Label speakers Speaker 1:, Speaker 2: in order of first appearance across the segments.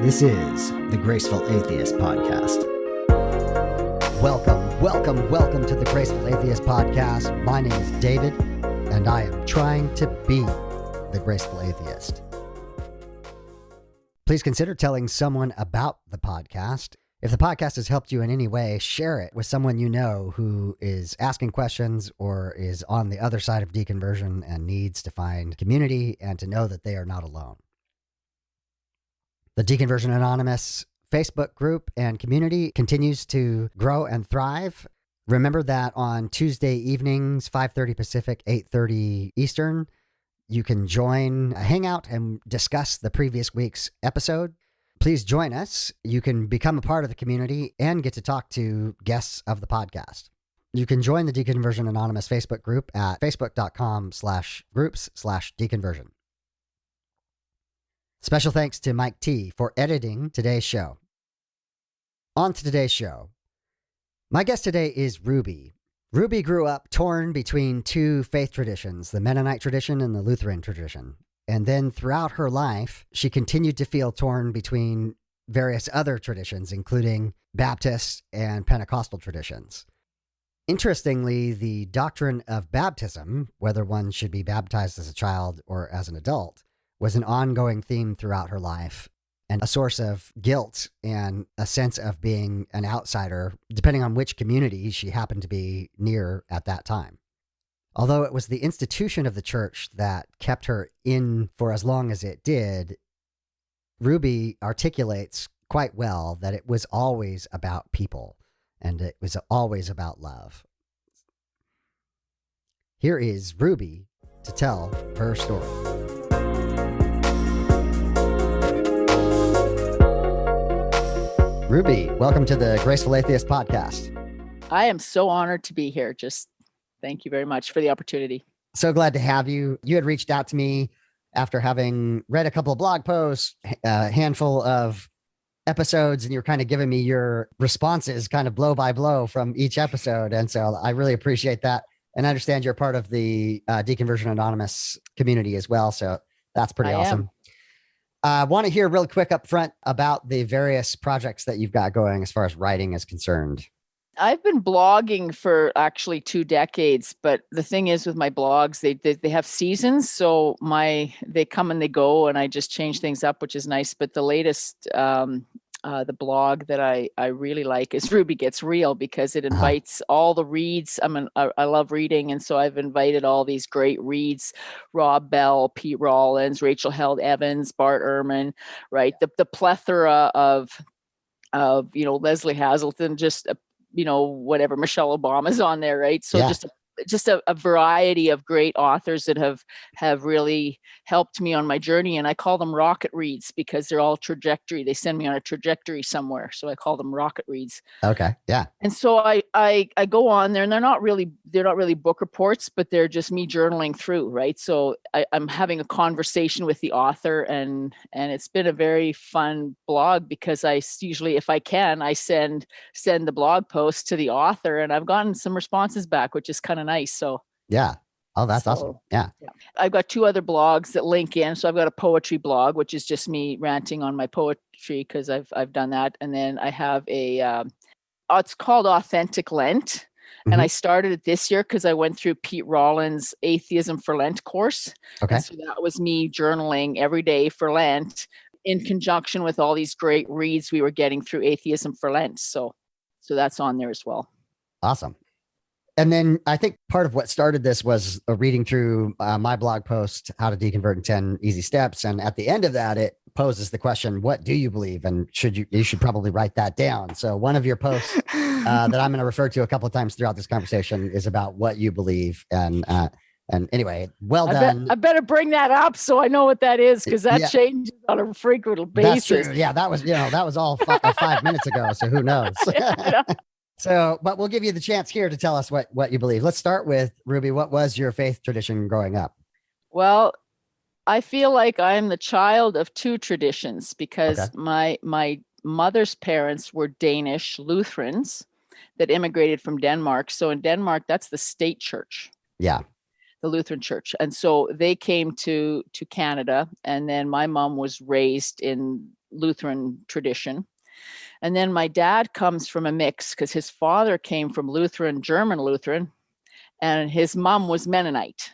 Speaker 1: This is the Graceful Atheist Podcast.
Speaker 2: Welcome to the Graceful Atheist Podcast. My name is David, and I am trying to be the Graceful Atheist. Please consider telling someone about the podcast. If the podcast has helped you in any way, share it with someone you know who is asking questions or is on the other side of deconversion and needs to find community and to know that they are not alone. The Deconversion Anonymous Facebook group and community continues to grow and thrive. Remember that on Tuesday evenings, 5:30 Pacific, 8:30 Eastern, you can join a hangout and discuss the previous week's episode. Please join us. You can become a part of the community and get to talk to guests of the podcast. You can join the Deconversion Anonymous Facebook group at facebook.com/groups/deconversion. Special thanks to Mike T for editing today's show. On to today's show. My guest today is Ruby. Ruby grew up torn between two faith traditions, the Mennonite tradition and the Lutheran tradition. And then throughout her life, she continued to feel torn between various other traditions, including Baptist and Pentecostal traditions. Interestingly, the doctrine of baptism, whether one should be baptized as a child or as an adult, was an ongoing theme throughout her life and a source of guilt and a sense of being an outsider, depending on which community she happened to be near at that time. Although it was the institution of the church that kept her in for as long as it did, Ruby articulates quite well that it was always about people and it was always about love. Here is Ruby to tell her story. Ruby, welcome to the Graceful Atheist Podcast.
Speaker 3: I am so honored to be here. Just thank you very much for the opportunity.
Speaker 2: So glad to have you. You had reached out to me after having read a couple of blog posts, a handful of episodes, and you're kind of giving me your responses kind of blow by blow from each episode. And so I really appreciate that. And I understand you're part of the Deconversion Anonymous community as well. So that's pretty awesome. I want to hear real quick up front about the various projects that you've got going as far as writing is concerned.
Speaker 3: I've been blogging for actually 2 decades, but the thing is with my blogs, they have seasons. So they come and they go and I just change things up, which is nice. But the latest, the blog that I really like is Ruby Gets Real because it invites all the reads. I love reading. And so I've invited all these great reads, Rob Bell, Pete Rollins, Rachel Held Evans, Bart Ehrman, right? The plethora of Leslie Hazelton, just, whatever, Michelle Obama's on there, right? So
Speaker 2: Yeah.
Speaker 3: just a variety of great authors that have really helped me on my journey. And I call them rocket reads because they're all trajectory. They send me on a trajectory somewhere. So I call them rocket reads.
Speaker 2: Okay. Yeah.
Speaker 3: And so I go on there and they're not really book reports, but they're just me journaling through, right? So I'm having a conversation with the author and it's been a very fun blog because I usually, if I can, I send the blog post to the author and I've gotten some responses back, which is kind of nice. So
Speaker 2: Yeah. Oh, that's awesome. Yeah.
Speaker 3: I've got 2 other blogs that link in. So I've got a poetry blog, which is just me ranting on my poetry because I've done that. And then I have it's called Authentic Lent. And I started it this year because I went through Pete Rollins' Atheism for Lent course.
Speaker 2: Okay.
Speaker 3: And so that was me journaling every day for Lent in conjunction with all these great reads we were getting through Atheism for Lent. So that's on there as well.
Speaker 2: Awesome. And then I think part of what started this was reading through my blog post, How to Deconvert in 10 Easy Steps. And at the end of that, it poses the question, what do you believe? And you should probably write that down. So one of your posts that I'm going to refer to a couple of times throughout this conversation is about what you believe. And anyway, well done.
Speaker 3: I better bring that up so I know what that is because that changes on a frequent basis.
Speaker 2: That's true. Yeah, that was all 5 minutes ago. So who knows? So, but we'll give you the chance here to tell us what you believe. Let's start with Ruby. What was your faith tradition growing up?
Speaker 3: Well, I feel like I'm the child of 2 traditions because my mother's parents were Danish Lutherans that immigrated from Denmark. So in Denmark, that's the state church.
Speaker 2: Yeah.
Speaker 3: The Lutheran church. And so they came to Canada. And then my mom was raised in Lutheran tradition. And then my dad comes from a mix because his father came from Lutheran, German Lutheran, and his mom was Mennonite.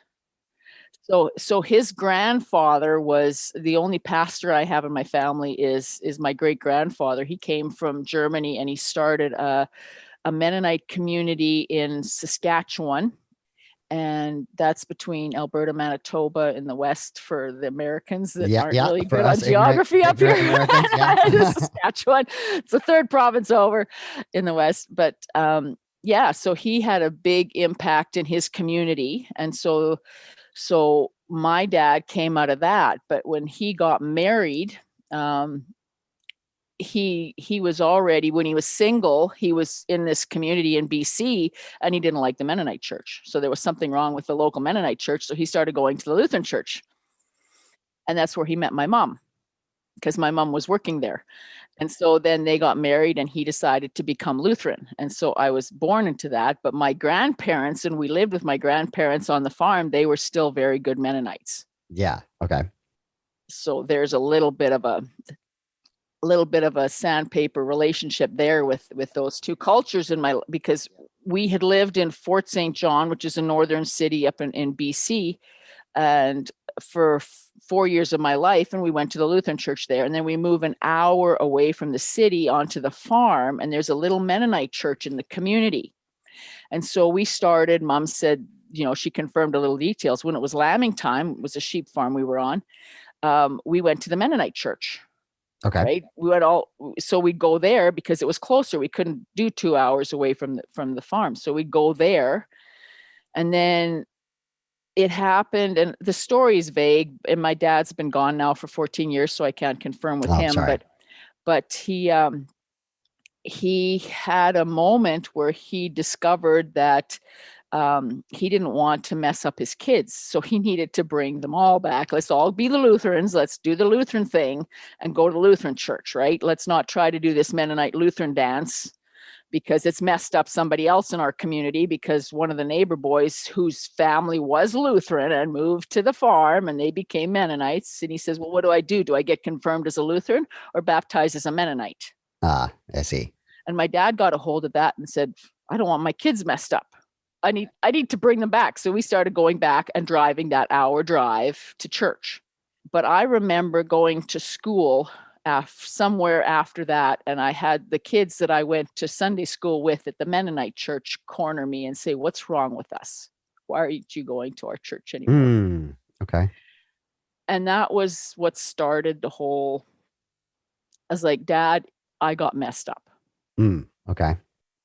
Speaker 3: So his grandfather was the only pastor I have in my family is my great grandfather. He came from Germany and he started a Mennonite community in Saskatchewan. And that's between Alberta, Manitoba in the west for the Americans that aren't really good on geography up here. Saskatchewan, it's the third province over in the west. But so he had a big impact in his community. And so my dad came out of that. But when he got married, he was already, when he was single, he was in this community in BC and he didn't like the Mennonite church. So there was something wrong with the local Mennonite church. So he started going to the Lutheran church. And that's where he met my mom because my mom was working there. And so then they got married and he decided to become Lutheran. And so I was born into that. But my grandparents, and we lived with my grandparents on the farm, they were still very good Mennonites.
Speaker 2: Yeah. Okay.
Speaker 3: So there's a little bit of a sandpaper relationship there with those two cultures because we had lived in Fort St. John, which is a northern city up in BC, and for 4 years of my life, and we went to the Lutheran church there. And then we move an hour away from the city onto the farm, and there's a little Mennonite church in the community. And so we started, Mom said, she confirmed a little details. When it was lambing time, it was a sheep farm we were on, we went to the Mennonite church.
Speaker 2: Okay.
Speaker 3: Right. So we'd go there because it was closer. We couldn't do 2 hours away from the farm. So we'd go there. And then it happened, and the story is vague, and my dad's been gone now for 14 years, so I can't confirm with him.
Speaker 2: Sorry.
Speaker 3: But he had a moment where he discovered that he didn't want to mess up his kids. So he needed to bring them all back. Let's all be the Lutherans. Let's do the Lutheran thing and go to the Lutheran church, right? Let's not try to do this Mennonite Lutheran dance because it's messed up somebody else in our community, because one of the neighbor boys whose family was Lutheran and moved to the farm and they became Mennonites. And he says, well, what do I do? Do I get confirmed as a Lutheran or baptized as a Mennonite?
Speaker 2: I see.
Speaker 3: And my dad got a hold of that and said, I don't want my kids messed up. I need to bring them back. So we started going back and driving that hour drive to church. But I remember going to school somewhere after that, and I had the kids that I went to Sunday school with at the Mennonite church corner me and say, what's wrong with us? Why aren't you going to our church anymore?
Speaker 2: Okay.
Speaker 3: And that was what started the whole, I was like, Dad, I got messed up.
Speaker 2: Okay.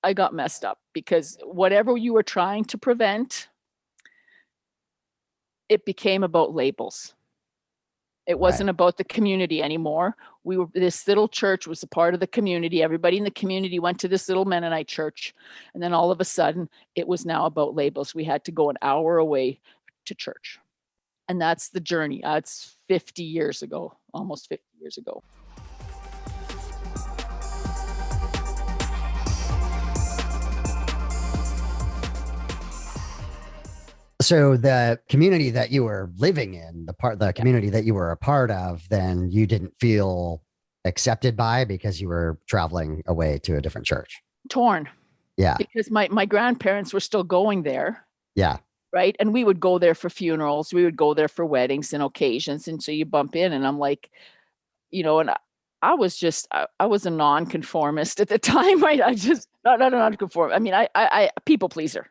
Speaker 3: I got messed up because whatever you were trying to prevent, it became about labels. It wasn't about the community anymore. This little church was a part of the community. Everybody in the community went to this little Mennonite church. And then all of a sudden it was now about labels. We had to go an hour away to church. And that's the journey. It's 50 years ago, almost 50 years ago.
Speaker 2: So the community that you were living in, the community that you were a part of, then you didn't feel accepted by because you were traveling away to a different church.
Speaker 3: Torn.
Speaker 2: Yeah.
Speaker 3: Because my grandparents were still going there.
Speaker 2: Yeah.
Speaker 3: Right. And we would go there for funerals. We would go there for weddings and occasions. And so you bump in and I'm like, and I was a nonconformist at the time, right? I just, not a nonconformist. I mean, I people pleaser.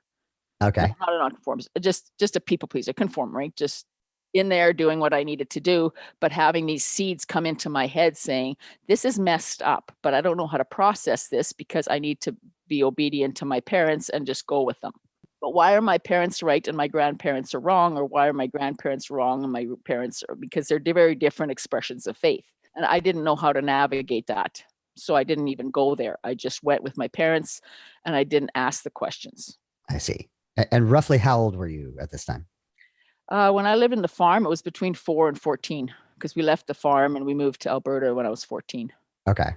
Speaker 2: Okay.
Speaker 3: Not a nonconformist, just a people pleaser, conform, right? Just in there doing what I needed to do, but having these seeds come into my head saying, this is messed up, but I don't know how to process this because I need to be obedient to my parents and just go with them. But why are my parents right and my grandparents are wrong? Or why are my grandparents wrong and my parents are, because they're very different expressions of faith. And I didn't know how to navigate that. So I didn't even go there. I just went with my parents and I didn't ask the questions.
Speaker 2: I see. And roughly how old were you at this time?
Speaker 3: When I lived in the farm, it was between 4 and 14 because we left the farm and we moved to Alberta when I was 14.
Speaker 2: Okay.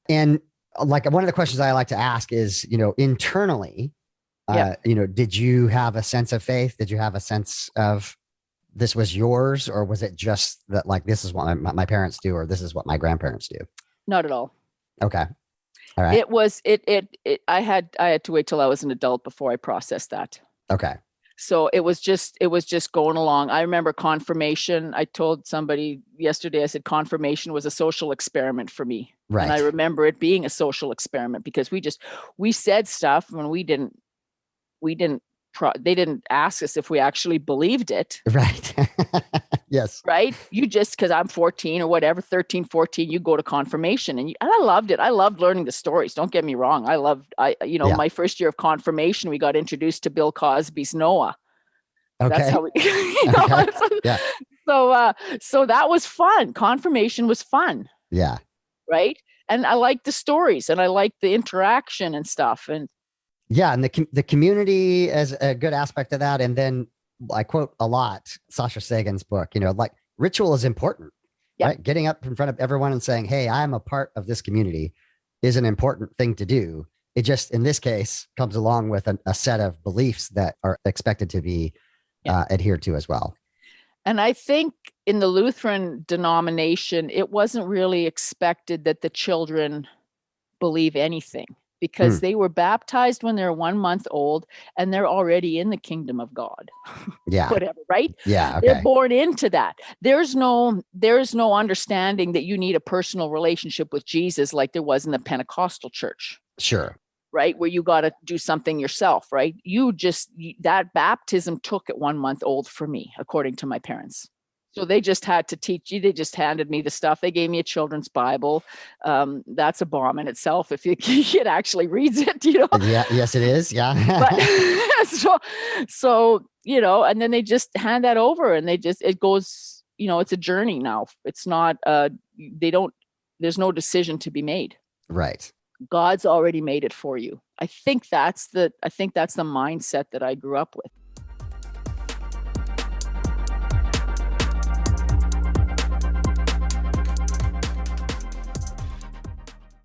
Speaker 2: And like one of the questions I like to ask is, internally, did you have a sense of faith? Did you have a sense of this was yours, or was it just that like this is what my parents do, or this is what my grandparents do?
Speaker 3: Not at all.
Speaker 2: Okay. All right.
Speaker 3: It was I had to wait till I was an adult before I processed that.
Speaker 2: Okay.
Speaker 3: So it was just going along. I remember confirmation. I told somebody yesterday, I said confirmation was a social experiment for me.
Speaker 2: Right.
Speaker 3: And I remember it being a social experiment because we said stuff when they didn't ask us if we actually believed it.
Speaker 2: Right. Yes.
Speaker 3: Right. You just, because I'm 14 or whatever, 13, 14, you go to confirmation and I loved it. I loved learning the stories. Don't get me wrong. My first year of confirmation, we got introduced to Bill Cosby's Noah.
Speaker 2: Okay.
Speaker 3: That's how we,
Speaker 2: Okay. Yeah.
Speaker 3: So that was fun. Confirmation was fun.
Speaker 2: Yeah.
Speaker 3: Right. And I liked the stories and I liked the interaction and stuff. And
Speaker 2: yeah. And the community is a good aspect of that. And then I quote a lot Sasha Sagan's book, like ritual is important, right? Getting up in front of everyone and saying, hey, I'm a part of this community is an important thing to do. It just, in this case, comes along with a set of beliefs that are expected to be adhered to as well.
Speaker 3: And I think in the Lutheran denomination, it wasn't really expected that the children believe anything because they were baptized when they're 1 month old and they're already in the kingdom of God.
Speaker 2: Yeah.
Speaker 3: Whatever, right?
Speaker 2: Yeah. Okay.
Speaker 3: They're born into that. There's no understanding that you need a personal relationship with Jesus like there was in the Pentecostal church.
Speaker 2: Sure.
Speaker 3: Right? Where you got to do something yourself, right? That baptism took at 1 month old for me, according to my parents. So they just had to teach you. They just handed me the stuff. They gave me a children's Bible. That's a bomb in itself if it actually reads it,
Speaker 2: Yeah. Yes, it is. Yeah.
Speaker 3: But so and then they just hand that over, and it goes. It's a journey now. It's not. There's no decision to be made.
Speaker 2: Right.
Speaker 3: God's already made it for you. I think that's the mindset that I grew up with.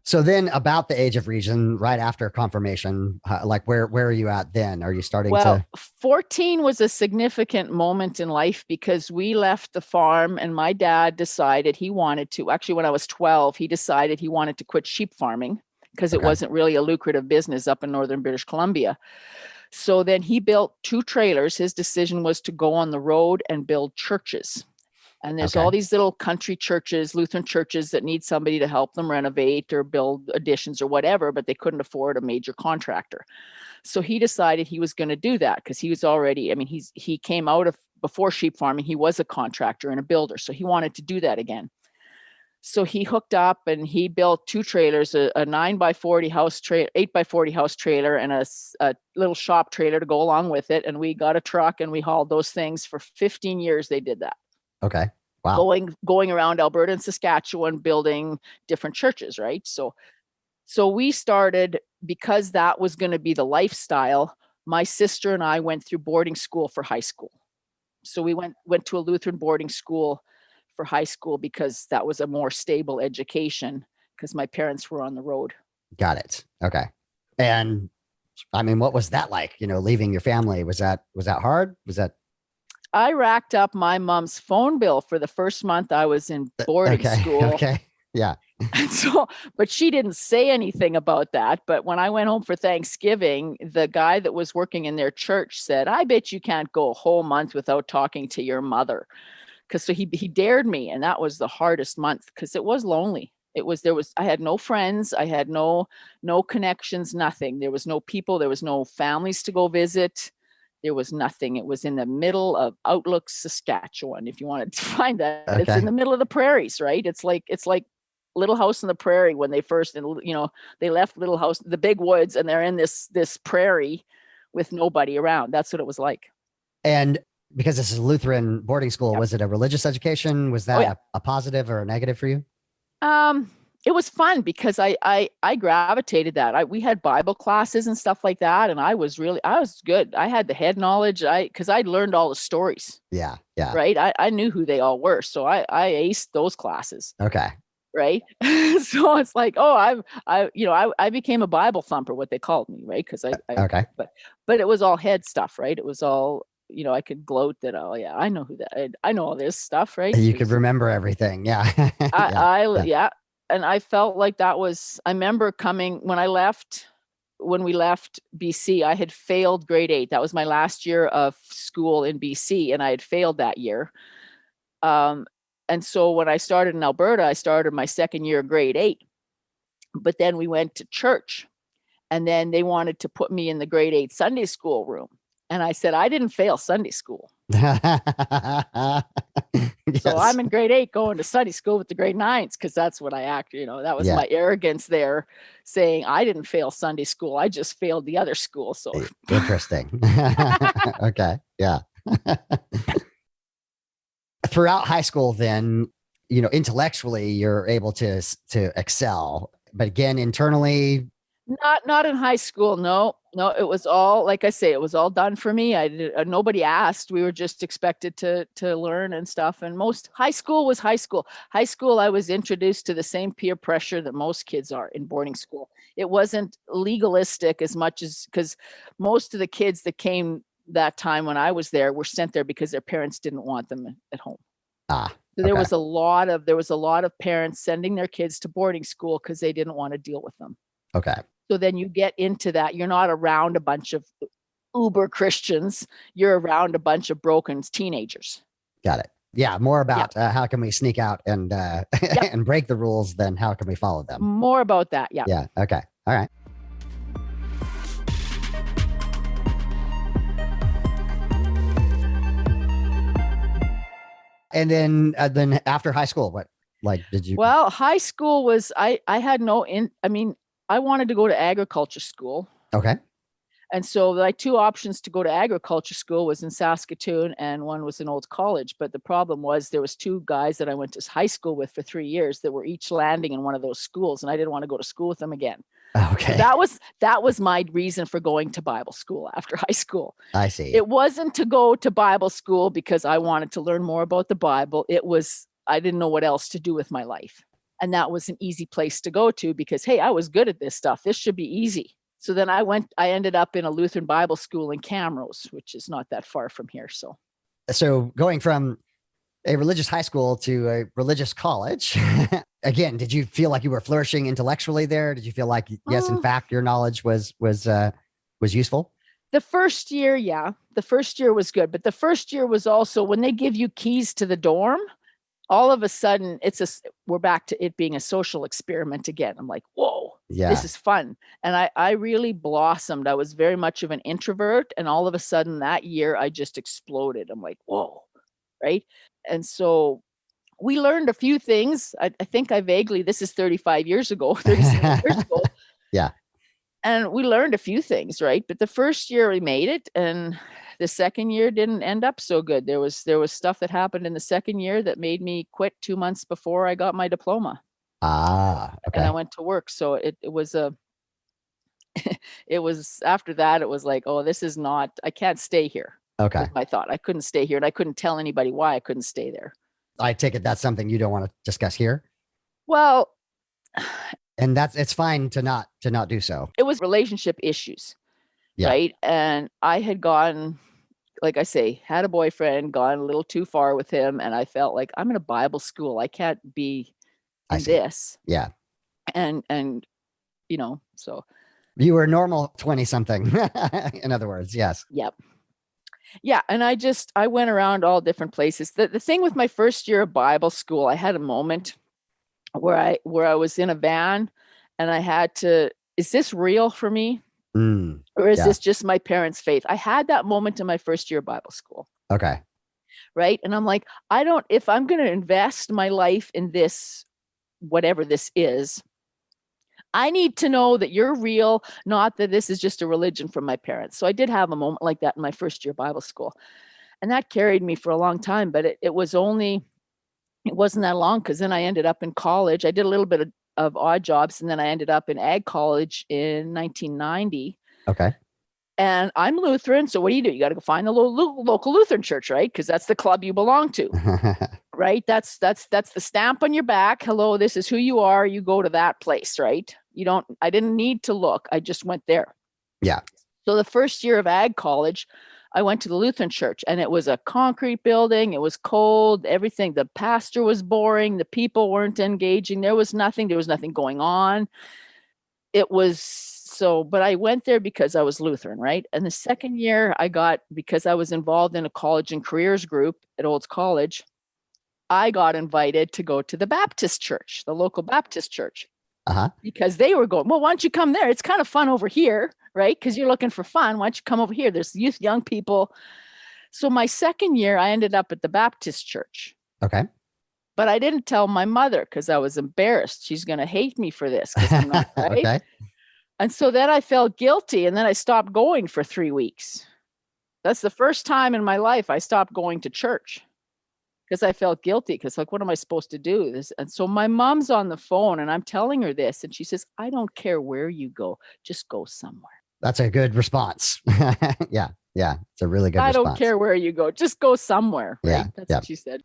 Speaker 2: So then about the age of reason, right after confirmation, like where are you at then? Are you starting to?
Speaker 3: 14 was a significant moment in life because we left the farm and my dad decided he wanted to, actually when I was 12, he decided he wanted to quit sheep farming because it wasn't really a lucrative business up in northern British Columbia. So then he built 2 trailers. His decision was to go on the road and build churches. And there's all these little country churches, Lutheran churches that need somebody to help them renovate or build additions or whatever, but they couldn't afford a major contractor. So he decided he was going to do that because he was already, he came out of, before sheep farming, he was a contractor and a builder. So he wanted to do that again. So he hooked up and he built 2 trailers, a 9x40 house trailer, 8x40 house trailer, and a little shop trailer to go along with it. And we got a truck and we hauled those things for 15 years. They did that.
Speaker 2: Okay. Wow.
Speaker 3: Going around Alberta and Saskatchewan, building different churches, right? So we started, because that was going to be the lifestyle. My sister and I went through boarding school for high school. So we went to a Lutheran boarding school for high school because that was a more stable education because my parents were on the road.
Speaker 2: Got it. Okay. And what was that like? Leaving your family, was that hard?
Speaker 3: I racked up my mom's phone bill for the first month I was in boarding school.
Speaker 2: Okay. Yeah.
Speaker 3: So, but she didn't say anything about that. But when I went home for Thanksgiving, the guy that was working in their church said, I bet you can't go a whole month without talking to your mother. So he dared me. And that was the hardest month because it was lonely. I had no friends. I had no connections, nothing. There was no people. There was no families to go visit. There was nothing. It was in the middle of Outlook, Saskatchewan. If you wanted to find that, It's in the middle of the prairies, right? It's like Little House on the Prairie when they first, they left Little House, the big woods, and they're in this prairie with nobody around. That's what it was like.
Speaker 2: And because this is a Lutheran boarding school, was it a religious education? Was that a positive or a negative for you?
Speaker 3: It was fun because I gravitated that. We had Bible classes and stuff like that. And I was good. I had the head knowledge because I'd learned all the stories.
Speaker 2: Yeah. Yeah.
Speaker 3: Right. I knew who they all were. So I aced those classes.
Speaker 2: Okay.
Speaker 3: Right. So it's like, I became a Bible thumper, what they called me. Right. Because but it was all head stuff. Right. It was all I could gloat that, oh yeah, I know who that, I know all this stuff, right?
Speaker 2: You could remember everything. Yeah.
Speaker 3: Yeah. And I felt like I remember when we left BC, I had failed grade 8. That was my last year of school in BC, and I had failed that year. And so when I started in Alberta, I started my second year of grade 8. But then we went to church, and then they wanted to put me in the grade 8 Sunday school room. And I said, I didn't fail Sunday school.
Speaker 2: Yes.
Speaker 3: So I'm in grade 8 going to Sunday school with the grade 9s, because that's what I that was my arrogance there, saying I didn't fail Sunday school. I just failed the other school. So
Speaker 2: interesting. Okay. Yeah. Throughout high school, then, intellectually, you're able to excel. But again, internally,
Speaker 3: not in high school. No, it was all, like I say, it was all done for me. Nobody asked. We were just expected to learn and stuff. And most high school was high school. High school, I was introduced to the same peer pressure that most kids are in boarding school. It wasn't legalistic as much as, because most of the kids that came that time when I was there were sent there because their parents didn't want them at home. So there was a lot of parents sending their kids to boarding school because they didn't want to deal with them.
Speaker 2: Okay.
Speaker 3: So then you get into that. You're not around a bunch of uber Christians. You're around a bunch of broken teenagers.
Speaker 2: Got it. Yeah. More about how can we sneak out and and break the rules than how can we follow them.
Speaker 3: More about that. Yeah.
Speaker 2: Yeah. Okay. All right. And then after high school, what, did you?
Speaker 3: Well, high school was, I had I wanted to go to agriculture school.
Speaker 2: Okay.
Speaker 3: And so my two options to go to agriculture school was in Saskatoon, and one was in Olds College. But the problem was there was two guys that I went to high school with for 3 years that were each landing in one of those schools, and I didn't want to go to school with them again.
Speaker 2: Okay.
Speaker 3: So that was my reason for going to Bible school after high school.
Speaker 2: I see.
Speaker 3: It wasn't to go to Bible school because I wanted to learn more about the Bible. It was, I didn't know what else to do with my life. And that was an easy place to go to because, hey, I was good at this stuff. This should be easy. So then I ended up in a Lutheran Bible school in Camrose, which is not that far from here.
Speaker 2: So going from a religious high school to a religious college, again, did you feel like you were flourishing intellectually there? Did you feel like, yes, in fact, your knowledge was useful?
Speaker 3: The first year, yeah. The first year was good. But the first year was also when they give you keys to the dorm, all of a sudden we're back to it being a social experiment again. I'm like, whoa, this is fun. And I really blossomed. I was very much of an introvert. And all of a sudden that year I just exploded. I'm like, whoa. Right. And so we learned a few things. I think this is 35 years ago, 37 years ago.
Speaker 2: Yeah.
Speaker 3: And we learned a few things, right? But the first year we made it, and the second year didn't end up so good. There was stuff that happened in the second year that made me quit 2 months before I got my diploma.
Speaker 2: Okay.
Speaker 3: And I went to work. So it was it was after that, it was like, oh, I can't stay here.
Speaker 2: Okay.
Speaker 3: I thought I couldn't stay here, and I couldn't tell anybody why I couldn't stay there.
Speaker 2: I take it that's something you don't want to discuss here.
Speaker 3: Well,
Speaker 2: and it's fine to not do so.
Speaker 3: It was relationship issues, right? And I had gone, like I say, had a boyfriend, gone a little too far with him, and I felt like I'm in a Bible school. I can't be in this.
Speaker 2: Yeah.
Speaker 3: And so
Speaker 2: you were normal 20-something. In other words, yes.
Speaker 3: Yep. Yeah. And I went around all different places. The thing with my first year of Bible school, I had a moment where I was in a van and I had to, is this real for me? Or is this just my parents' faith? I had that moment in my first year of Bible school.
Speaker 2: Okay.
Speaker 3: Right. And I'm like, if I'm going to invest my life in this, whatever this is, I need to know that you're real, not that this is just a religion from my parents. So I did have a moment like that in my first year of Bible school. And that carried me for a long time, but it wasn't that long, because then I ended up in college. I did a little bit of odd jobs, and then I ended up in ag college in 1990.
Speaker 2: Okay.
Speaker 3: And I'm Lutheran. So what do? You got to go find the local Lutheran church, right? Because that's the club you belong to, right? That's the stamp on your back. Hello, this is who you are. You go to that place, right? I didn't need to look. I just went there.
Speaker 2: Yeah.
Speaker 3: So the first year of ag college, I went to the Lutheran church, and it was a concrete building. It was cold, everything. The pastor was boring. The people weren't engaging. There was nothing going on. It was so, but I went there because I was Lutheran, right? And the second year because I was involved in a college and careers group at Olds College, I got invited to go to the Baptist church, the local Baptist church. Because they were going, well, why don't you come there? It's kind of fun over here, right? Because you're looking for fun. Why don't you come over here? There's young people. So my second year, I ended up at the Baptist church.
Speaker 2: Okay.
Speaker 3: But I didn't tell my mother because I was embarrassed. She's going to hate me for this. I'm not, right?
Speaker 2: Okay.
Speaker 3: And so then I felt guilty, and then I stopped going for 3 weeks. That's the first time in my life I stopped going to church. Because I felt guilty, because like, what am I supposed to do? And so my mom's on the phone, and I'm telling her this, and she says, I don't care where you go, just go somewhere.
Speaker 2: That's a good response. Yeah. It's a really good response.
Speaker 3: I don't care where you go, just go somewhere. Right?
Speaker 2: Yeah.
Speaker 3: That's what she said.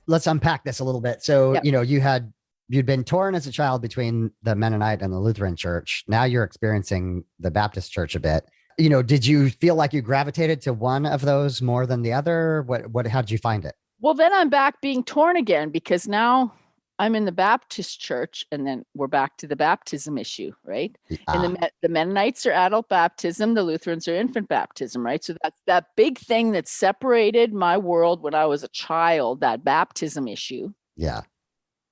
Speaker 2: Let's unpack this a little bit. So,
Speaker 3: Yep.
Speaker 2: You'd been torn as a child between the Mennonite and the Lutheran church. Now you're experiencing the Baptist church a bit. Did you feel like you gravitated to one of those more than the other? How did you find it?
Speaker 3: Well, then I'm back being torn again, because now I'm in the Baptist church, and then we're back to the baptism issue, right? And the Mennonites are adult baptism, the Lutherans are infant baptism, right? So that's that big thing that separated my world when I was a child, that baptism issue.
Speaker 2: Yeah.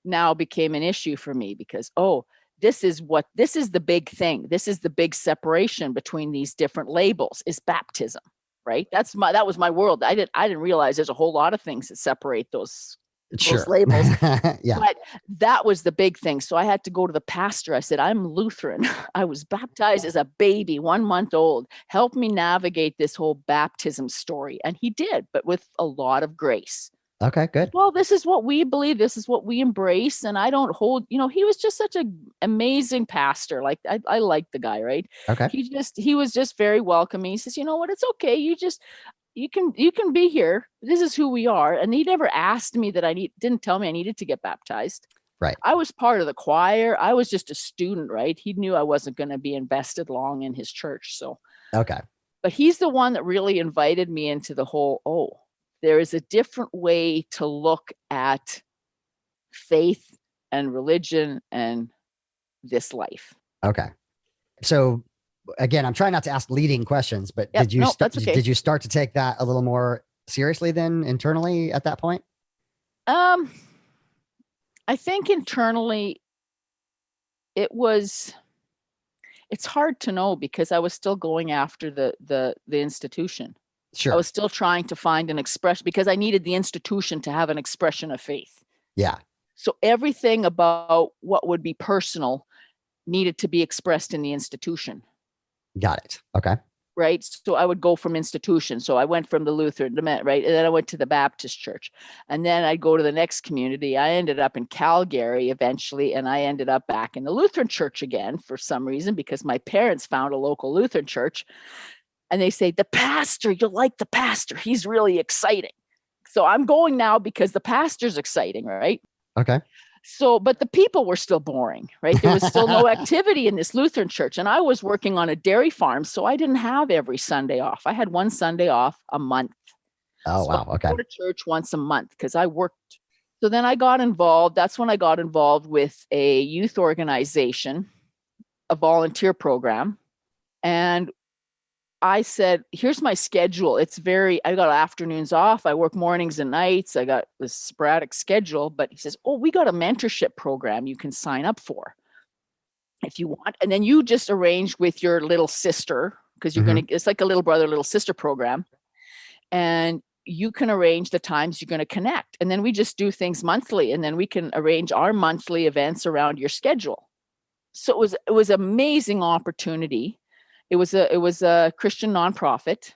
Speaker 3: Now became an issue for me, because, this is the big thing. This is the big separation between these different labels, is baptism, right? That was my world. I didn't realize there's a whole lot of things that separate those labels.
Speaker 2: Yeah.
Speaker 3: But that was the big thing. So I had to go to the pastor. I said, I'm Lutheran. I was baptized as a baby, 1 month old. Help me navigate this whole baptism story. And he did, but with a lot of grace.
Speaker 2: Okay, good.
Speaker 3: Well, this is what we believe. This is what we embrace. And I don't hold, he was just such an amazing pastor. Like, I like the guy, right?
Speaker 2: Okay.
Speaker 3: He was just very welcoming. He says, you know what? It's okay. You can be here. This is who we are. And he never asked me didn't tell me I needed to get baptized.
Speaker 2: Right.
Speaker 3: I was part of the choir. I was just a student, right? He knew I wasn't going to be invested long in his church. So,
Speaker 2: okay.
Speaker 3: But he's the one that really invited me into the whole, there is a different way to look at faith and religion and this life.
Speaker 2: Okay. So again, I'm trying not to ask leading questions, but
Speaker 3: Yep,
Speaker 2: did you start to take that a little more seriously then internally at that point?
Speaker 3: I think internally it's hard to know, because I was still going after the institution.
Speaker 2: Sure.
Speaker 3: I was still trying to find an expression, because I needed the institution to have an expression of faith.
Speaker 2: Yeah.
Speaker 3: So everything about what would be personal needed to be expressed in the institution.
Speaker 2: Got it. Okay.
Speaker 3: Right. So I would go from institution. So I went from the Lutheran to right. And then I went to the Baptist church, and then I'd go to the next community. I ended up in Calgary eventually. And I ended up back in the Lutheran church again for some reason, because my parents found a local Lutheran church, and they say, the pastor, you'll like the pastor. He's really exciting. So I'm going now because the pastor's exciting. Right.
Speaker 2: Okay.
Speaker 3: So, but the people were still boring, right? There was still no activity in this Lutheran church. And I was working on a dairy farm, so I didn't have every Sunday off. I had one Sunday off a month.
Speaker 2: Oh,
Speaker 3: so
Speaker 2: wow. Okay.
Speaker 3: I go to church once a month because I worked. So then I got involved. That's when I got involved with a youth organization, a volunteer program. And I said, here's my schedule. I got afternoons off. I work mornings and nights. I got this sporadic schedule. But he says, we got a mentorship program you can sign up for if you want. And then you just arrange with your little sister, because you're it's like a little brother, little sister program. And you can arrange the times you're going to connect. And then we just do things monthly. And then we can arrange our monthly events around your schedule. So it was an amazing opportunity. It was a Christian nonprofit,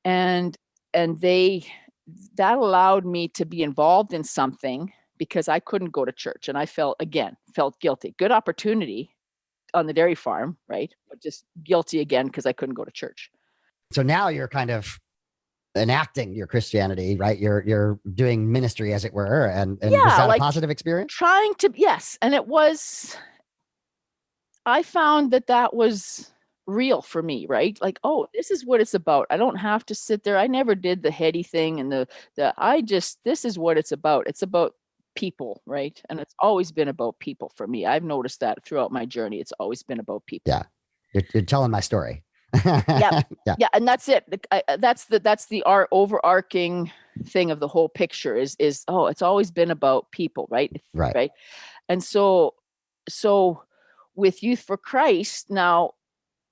Speaker 3: and that allowed me to be involved in something, because I couldn't go to church, and I felt guilty. Good opportunity on the dairy farm, right? But just guilty again because I couldn't go to church.
Speaker 2: So now you're kind of enacting your Christianity, right? You're doing ministry, as it were, and
Speaker 3: Yeah,
Speaker 2: was that
Speaker 3: like
Speaker 2: a positive experience?
Speaker 3: trying to, yes. And it was, I found that was real for me, right? Like, oh, this is what it's about. I don't have to sit there. I never did the heady thing and this is what it's about. It's about people, right? And it's always been about people for me. I've noticed that throughout my journey. It's always been about people.
Speaker 2: Yeah. You're telling my story.
Speaker 3: Yeah.
Speaker 2: Yeah.
Speaker 3: Yeah. And that's it. That's the overarching thing of the whole picture is, oh, it's always been about people, right?
Speaker 2: Right.
Speaker 3: Right. And so with Youth for Christ, now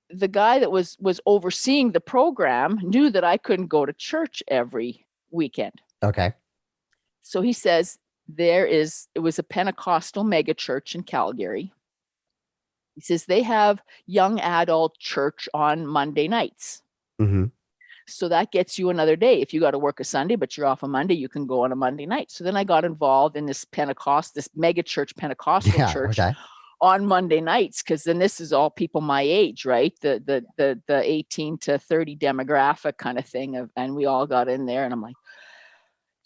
Speaker 3: the guy that was overseeing the program knew that I couldn't go to church every weekend.
Speaker 2: Okay.
Speaker 3: So he says it was a Pentecostal mega church in Calgary. He says they have young adult church on Monday nights.
Speaker 2: Mm-hmm.
Speaker 3: So that gets you another day. If you got to work a Sunday, but you're off a Monday, you can go on a Monday night. So then I got involved in this mega church Pentecostal church.
Speaker 2: Okay.
Speaker 3: On Monday nights, because then this is all people my age, right? The 18 to 30 demographic kind of thing. And we all got in there, and I'm like,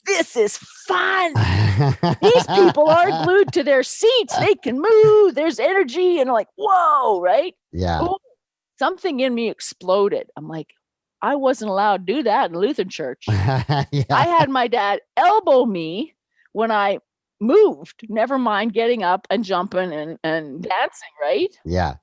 Speaker 3: this is fun. These people aren't glued to their seats. They can move. There's energy. And I'm like, whoa, right?
Speaker 2: Yeah.
Speaker 3: Ooh, something in me exploded. I'm like, I wasn't allowed to do that in Lutheran church.
Speaker 2: Yeah.
Speaker 3: I had my dad elbow me when I moved, never mind getting up and jumping and dancing, right?
Speaker 2: Yeah.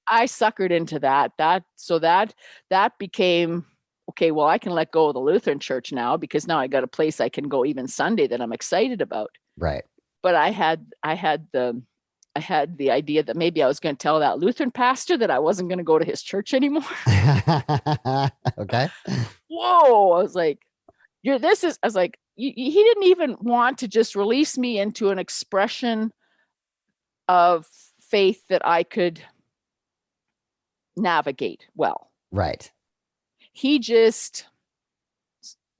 Speaker 3: I suckered into that became, okay, well, I can let go of the Lutheran church now because now I got a place I can go even Sunday that I'm excited about.
Speaker 2: Right.
Speaker 3: But I had the idea that maybe I was going to tell that Lutheran pastor that I wasn't going to go to his church anymore.
Speaker 2: Okay.
Speaker 3: Whoa. I was like, he didn't even want to just release me into an expression of faith that I could navigate well.
Speaker 2: Right.
Speaker 3: He just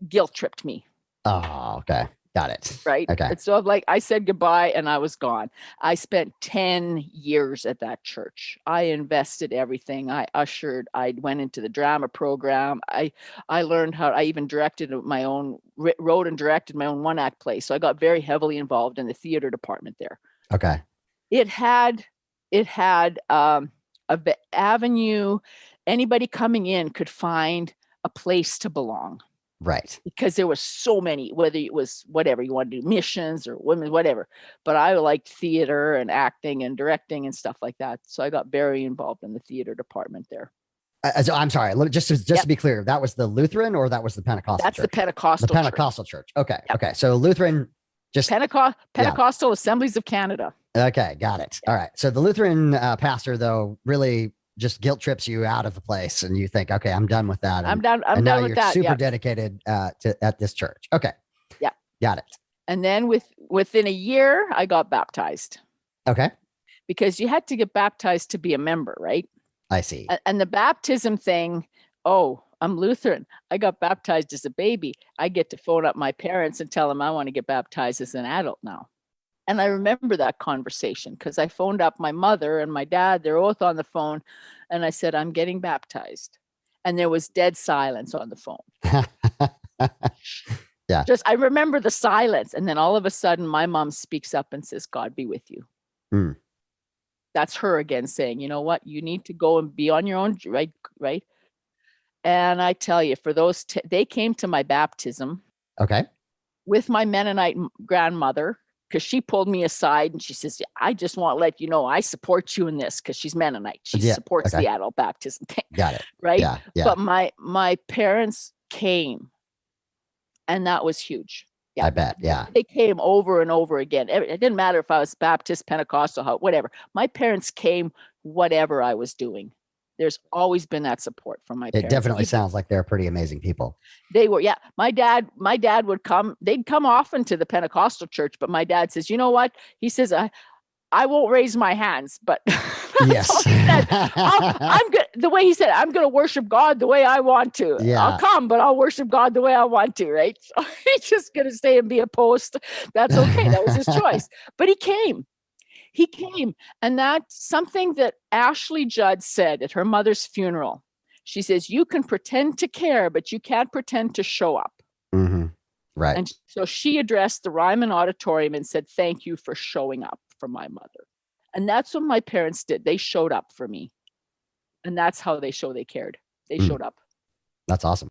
Speaker 3: guilt tripped me.
Speaker 2: Oh, okay. Got it.
Speaker 3: Right.
Speaker 2: Okay.
Speaker 3: And so I said goodbye and I was gone. I spent 10 years at that church. I invested everything. I ushered, I went into the drama program. I learned I even directed my own, wrote and directed my own one-act play. So I got very heavily involved in the theater department there.
Speaker 2: Okay.
Speaker 3: It had a avenue. Anybody coming in could find a place to belong.
Speaker 2: Right.
Speaker 3: Because there was so many, whether it was whatever you want to do, missions or women, whatever. But I liked theater and acting and directing and stuff like that. So I got very involved in the theater department there.
Speaker 2: So I'm sorry, just to be clear, that was the Lutheran or that was the Pentecostal
Speaker 3: That's
Speaker 2: church?
Speaker 3: the Pentecostal
Speaker 2: The Pentecostal church. Okay.
Speaker 3: Yep.
Speaker 2: Okay. So Lutheran, just
Speaker 3: Pentecostal Assemblies of Canada.
Speaker 2: Okay. Got it. All right. So the Lutheran pastor, though, really just guilt trips you out of the place, and you think, okay, I'm done with that. And,
Speaker 3: I'm done. I'm
Speaker 2: and
Speaker 3: done
Speaker 2: now
Speaker 3: with
Speaker 2: you're
Speaker 3: that.
Speaker 2: super dedicated at this church. Okay.
Speaker 3: Yeah.
Speaker 2: Got it.
Speaker 3: And then within a year, I got baptized.
Speaker 2: Okay.
Speaker 3: Because you had to get baptized to be a member, right?
Speaker 2: I see.
Speaker 3: And the baptism thing, oh, I'm Lutheran. I got baptized as a baby. I get to phone up my parents and tell them I want to get baptized as an adult now. And I remember that conversation because I phoned up my mother and my dad. They're both on the phone. And I said, I'm getting baptized. And there was dead silence on the phone.
Speaker 2: Yeah.
Speaker 3: I remember the silence. And then all of a sudden, my mom speaks up and says, God be with you.
Speaker 2: Mm.
Speaker 3: That's her again saying, you know what? You need to go and be on your own. Right. And I tell you, for those, they came to my baptism.
Speaker 2: Okay.
Speaker 3: With my Mennonite grandmother. Because she pulled me aside and she says, I just want to let you know I support you in this because she's Mennonite. She supports the adult baptism thing.
Speaker 2: Got it.
Speaker 3: Right?
Speaker 2: Yeah.
Speaker 3: But my parents came and that was huge. Yeah.
Speaker 2: I bet. Yeah.
Speaker 3: They came over and over again. It didn't matter if I was Baptist, Pentecostal, whatever. My parents came whatever I was doing. There's always been that support from my parents.
Speaker 2: It definitely sounds like they're pretty amazing people.
Speaker 3: They were, yeah. My dad would come, they'd come often to the Pentecostal church, but my dad says, you know what? He says, I won't raise my hands, but
Speaker 2: yes.
Speaker 3: I'm good. The way he said, I'm going to worship God the way I want to.
Speaker 2: Yeah.
Speaker 3: I'll come, but I'll worship God the way I want to. Right. So he's just going to stay and be a post. That's okay. That was his choice, but he came. He came. And that's something that Ashley Judd said at her mother's funeral. She says, you can pretend to care, but you can't pretend to show up.
Speaker 2: Mm-hmm. Right.
Speaker 3: And so she addressed the Ryman Auditorium and said, thank you for showing up for my mother. And that's what my parents did. They showed up for me. And that's how they show they cared. They showed up.
Speaker 2: That's awesome.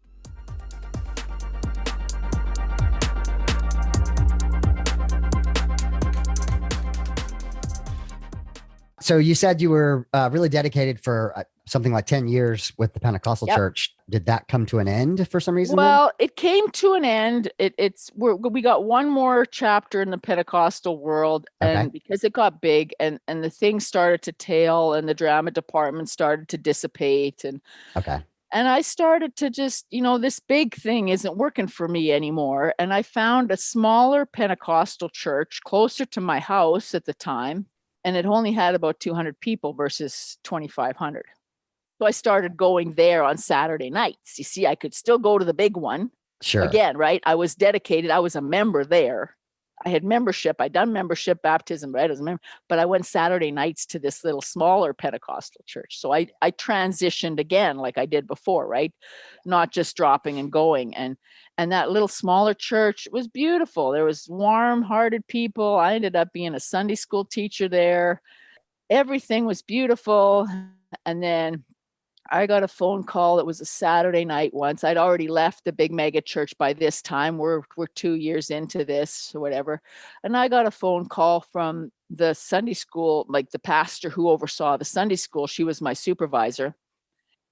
Speaker 2: So you said you were really dedicated for something like 10 years with the Pentecostal church. Did that come to an end for some reason?
Speaker 3: Well, it came to an end. We got one more chapter in the Pentecostal world, and because it got big and the thing started to tail and the drama department started to dissipate and I started to just, this big thing isn't working for me anymore. And I found a smaller Pentecostal church closer to my house at the time. And it only had about 200 people versus 2,500. So I started going there on Saturday nights. You see, I could still go to the big one.
Speaker 2: Sure.
Speaker 3: Again, right? I was dedicated. I was a member there. I had membership. I'd done membership, baptism, right? As a member, but I went Saturday nights to this little smaller Pentecostal church. So I transitioned again, like I did before, right? Not just dropping and going. And that little smaller church was beautiful. There was warm-hearted people. I ended up being a Sunday school teacher there. Everything was beautiful. And then I got a phone call. It was a Saturday night once. I'd already left the big mega church by this time. We're 2 years into this or whatever. And I got a phone call from the Sunday school, like the pastor who oversaw the Sunday school. She was my supervisor.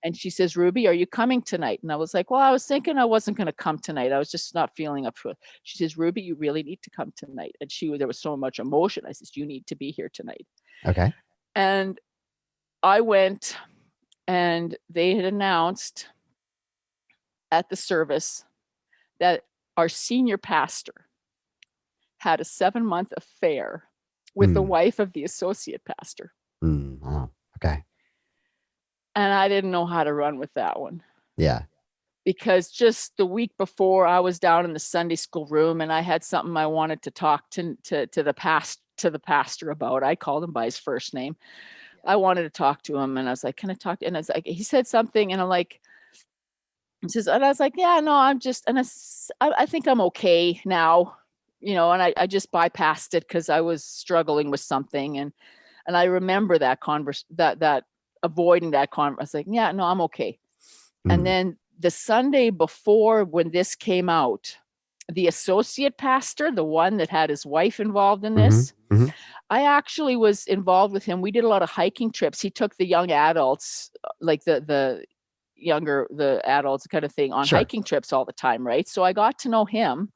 Speaker 3: And she says, Ruby, are you coming tonight? And I was like, well, I was thinking I wasn't going to come tonight. I was just not feeling up to it. She says, Ruby, you really need to come tonight. And there was so much emotion. I says, you need to be here tonight.
Speaker 2: Okay.
Speaker 3: And I went. And they had announced at the service that our senior pastor had a 7-month affair with the wife of the associate pastor.
Speaker 2: Oh, okay.
Speaker 3: And I didn't know how to run with that one.
Speaker 2: Yeah.
Speaker 3: Because just the week before, I was down in the Sunday school room and I had something I wanted to talk to the pastor about. I called him by his first name. I wanted to talk to him and I was like, can I talk to him? And I was like, he said something and I'm like, and I was like, yeah, no, I'm just, and I think I'm okay now, and I just bypassed it because I was struggling with something. And I remember that that avoiding that conversation. I was like, yeah, no, I'm okay. And then the Sunday before when this came out, the associate pastor, the one that had his wife involved in this, I actually was involved with him. We did a lot of hiking trips. He took the young adults, like the adults kind of thing on hiking trips all the time, right? So I got to know him,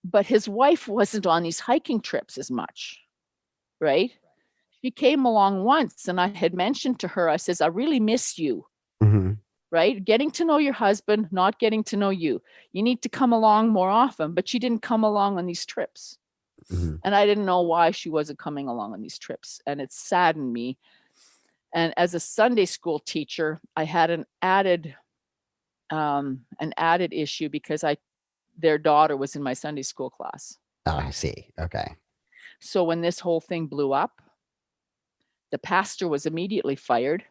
Speaker 3: but his wife wasn't on these hiking trips as much, right? She came along once and I had mentioned to her, I says, I really miss you. Right? Getting to know your husband, not getting to know you. You need to come along more often, but she didn't come along on these trips. And I didn't know why she wasn't coming along on these trips. And it saddened me. And as a Sunday school teacher, I had an added issue because their daughter was in my Sunday school class.
Speaker 2: Oh, I see. Okay.
Speaker 3: So when this whole thing blew up, the pastor was immediately fired.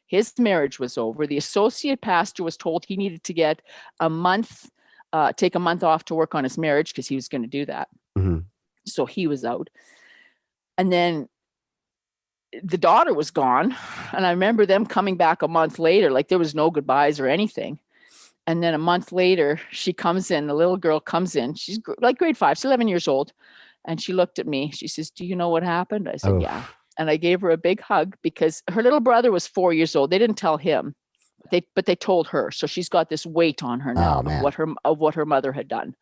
Speaker 3: His marriage was over. The associate pastor was told he needed to get take a month off to work on his marriage because he was going to do that. So he was out. And then the daughter was gone. And I remember them coming back a month later, like there was no goodbyes or anything. And then a month later, she comes in, the little girl comes in. She's like grade 5, she's 11 years old. And she looked at me. She says, do you know what happened? I said, yeah. And I gave her a big hug because her little brother was 4 years old. They didn't tell him, but they told her. So she's got this weight on her now of what her mother had done.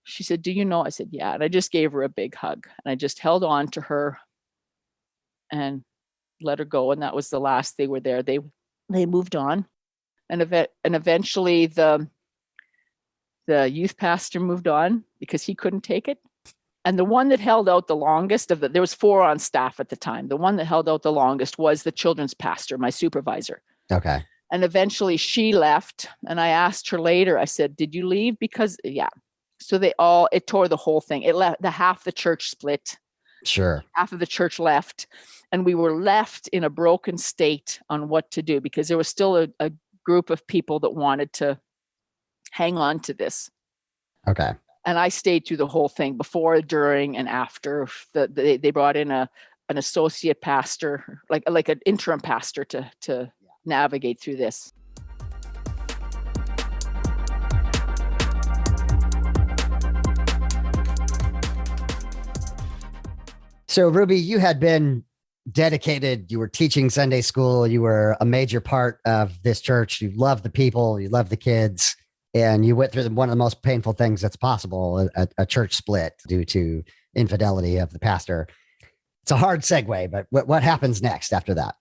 Speaker 3: She said, do you know? I said, yeah. And I just gave her a big hug and I just held on to her and let her go. And that was the last they were there. They moved on. And eventually the youth pastor moved on because he couldn't take it. And the one that held out the longest there was 4 on staff at the time. The one that held out the longest was the children's pastor, my supervisor.
Speaker 2: Okay.
Speaker 3: And eventually she left. And I asked her later, I said, did you leave? Because, yeah. So it tore the whole thing. It left half the church split.
Speaker 2: Sure.
Speaker 3: Half of the church left, and we were left in a broken state on what to do, because there was still a group of people that wanted to hang on to this.
Speaker 2: Okay.
Speaker 3: And I stayed through the whole thing, before, during, and after. They brought in an associate pastor, like an interim pastor, to navigate through this.
Speaker 2: So, Ruby, you had been dedicated. You were teaching Sunday school. You were a major part of this church. You loved the people. You loved the kids. And you went through one of the most painful things that's possible, a church split due to infidelity of the pastor. It's a hard segue, but what happens next after that?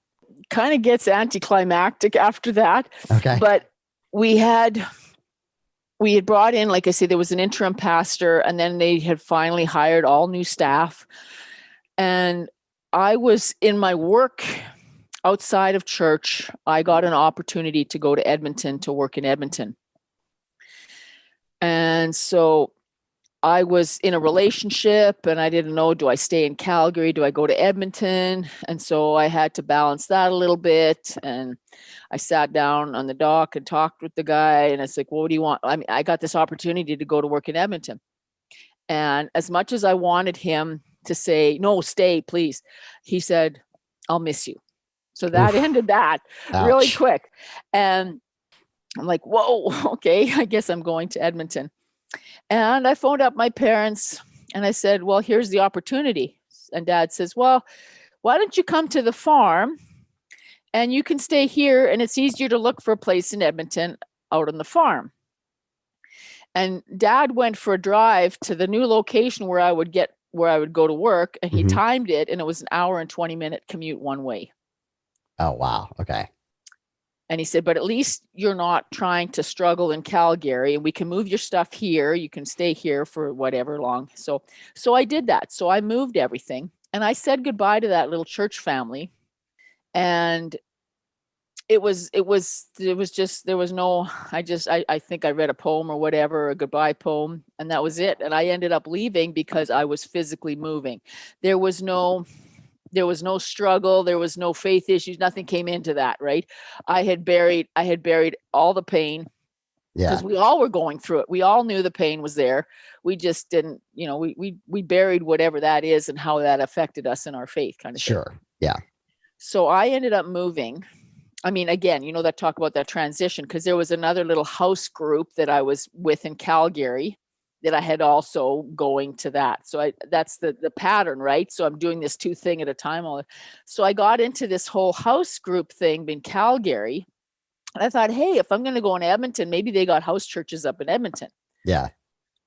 Speaker 3: Kind of gets anticlimactic after that.
Speaker 2: Okay.
Speaker 3: But we had brought in, like I said, there was an interim pastor, and then they had finally hired all new staff. And I was in my work outside of church. I got an opportunity to go to Edmonton to work in Edmonton. And so I was in a relationship, and I didn't know, do I stay in Calgary? Do I go to Edmonton? And so I had to balance that a little bit. And I sat down on the dock and talked with the guy, and it's like, well, what do you want? I mean, I got this opportunity to go to work in Edmonton. And as much as I wanted him to say, no, stay, please, he said, I'll miss you. So that ended that really quick. And I'm like, whoa, okay, I guess I'm going to Edmonton. And I phoned up my parents and I said, well, here's the opportunity. And Dad says, well, why don't you come to the farm and you can stay here, and it's easier to look for a place in Edmonton out on the farm. And Dad went for a drive to the new location where I would go to work, and he timed it, and it was an hour and 20-minute commute one way.
Speaker 2: Oh, wow. Okay.
Speaker 3: And he said, but at least you're not trying to struggle in Calgary, and we can move your stuff here. You can stay here for whatever long. So I did that. So I moved everything, and I said goodbye to that little church family. And it was just, there was no, I think I read a poem or whatever, a goodbye poem, and that was it. And I ended up leaving because I was physically moving. There was no struggle. There was no faith issues. Nothing came into that, right? I had buried all the pain, because we all were going through it. We all knew the pain was there. We just didn't, we buried whatever that is and how that affected us in our faith, kind of thing.
Speaker 2: Sure. Yeah.
Speaker 3: So I ended up moving. I mean, again, that talk about that transition, because there was another little house group that I was with in Calgary that I had also going to that. So that's the pattern, right? So I'm doing this two thing at a time. So I got into this whole house group thing in Calgary. And I thought, hey, if I'm going to go in Edmonton, maybe they got house churches up in Edmonton.
Speaker 2: Yeah.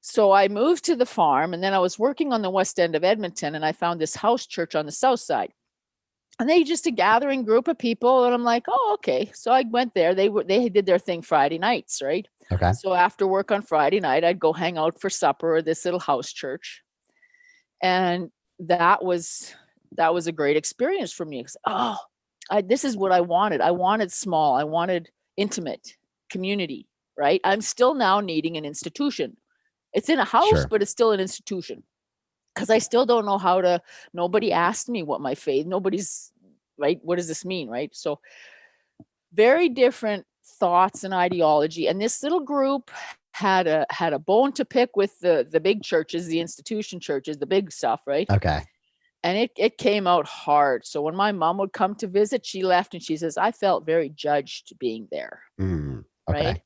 Speaker 3: So I moved to the farm, and then I was working on the west end of Edmonton, and I found this house church on the south side. And they just a gathering group of people. And I'm like, oh, okay. So I went there. They did their thing Friday nights, right?
Speaker 2: Okay.
Speaker 3: So after work on Friday night, I'd go hang out for supper at this little house church. And that was a great experience for me. This is what I wanted. I wanted small. I wanted intimate community, right? I'm still now needing an institution. It's in a house,
Speaker 2: Sure.
Speaker 3: but it's still an institution. Because I still don't know nobody asked me what my faith, nobody's, right? What does this mean, right? So very different thoughts and ideology. And this little group had a bone to pick with the big churches, the institution churches, the big stuff, right?
Speaker 2: Okay.
Speaker 3: And it came out hard. So when my mom would come to visit, she left and she says, I felt very judged being there,
Speaker 2: Okay.
Speaker 3: right?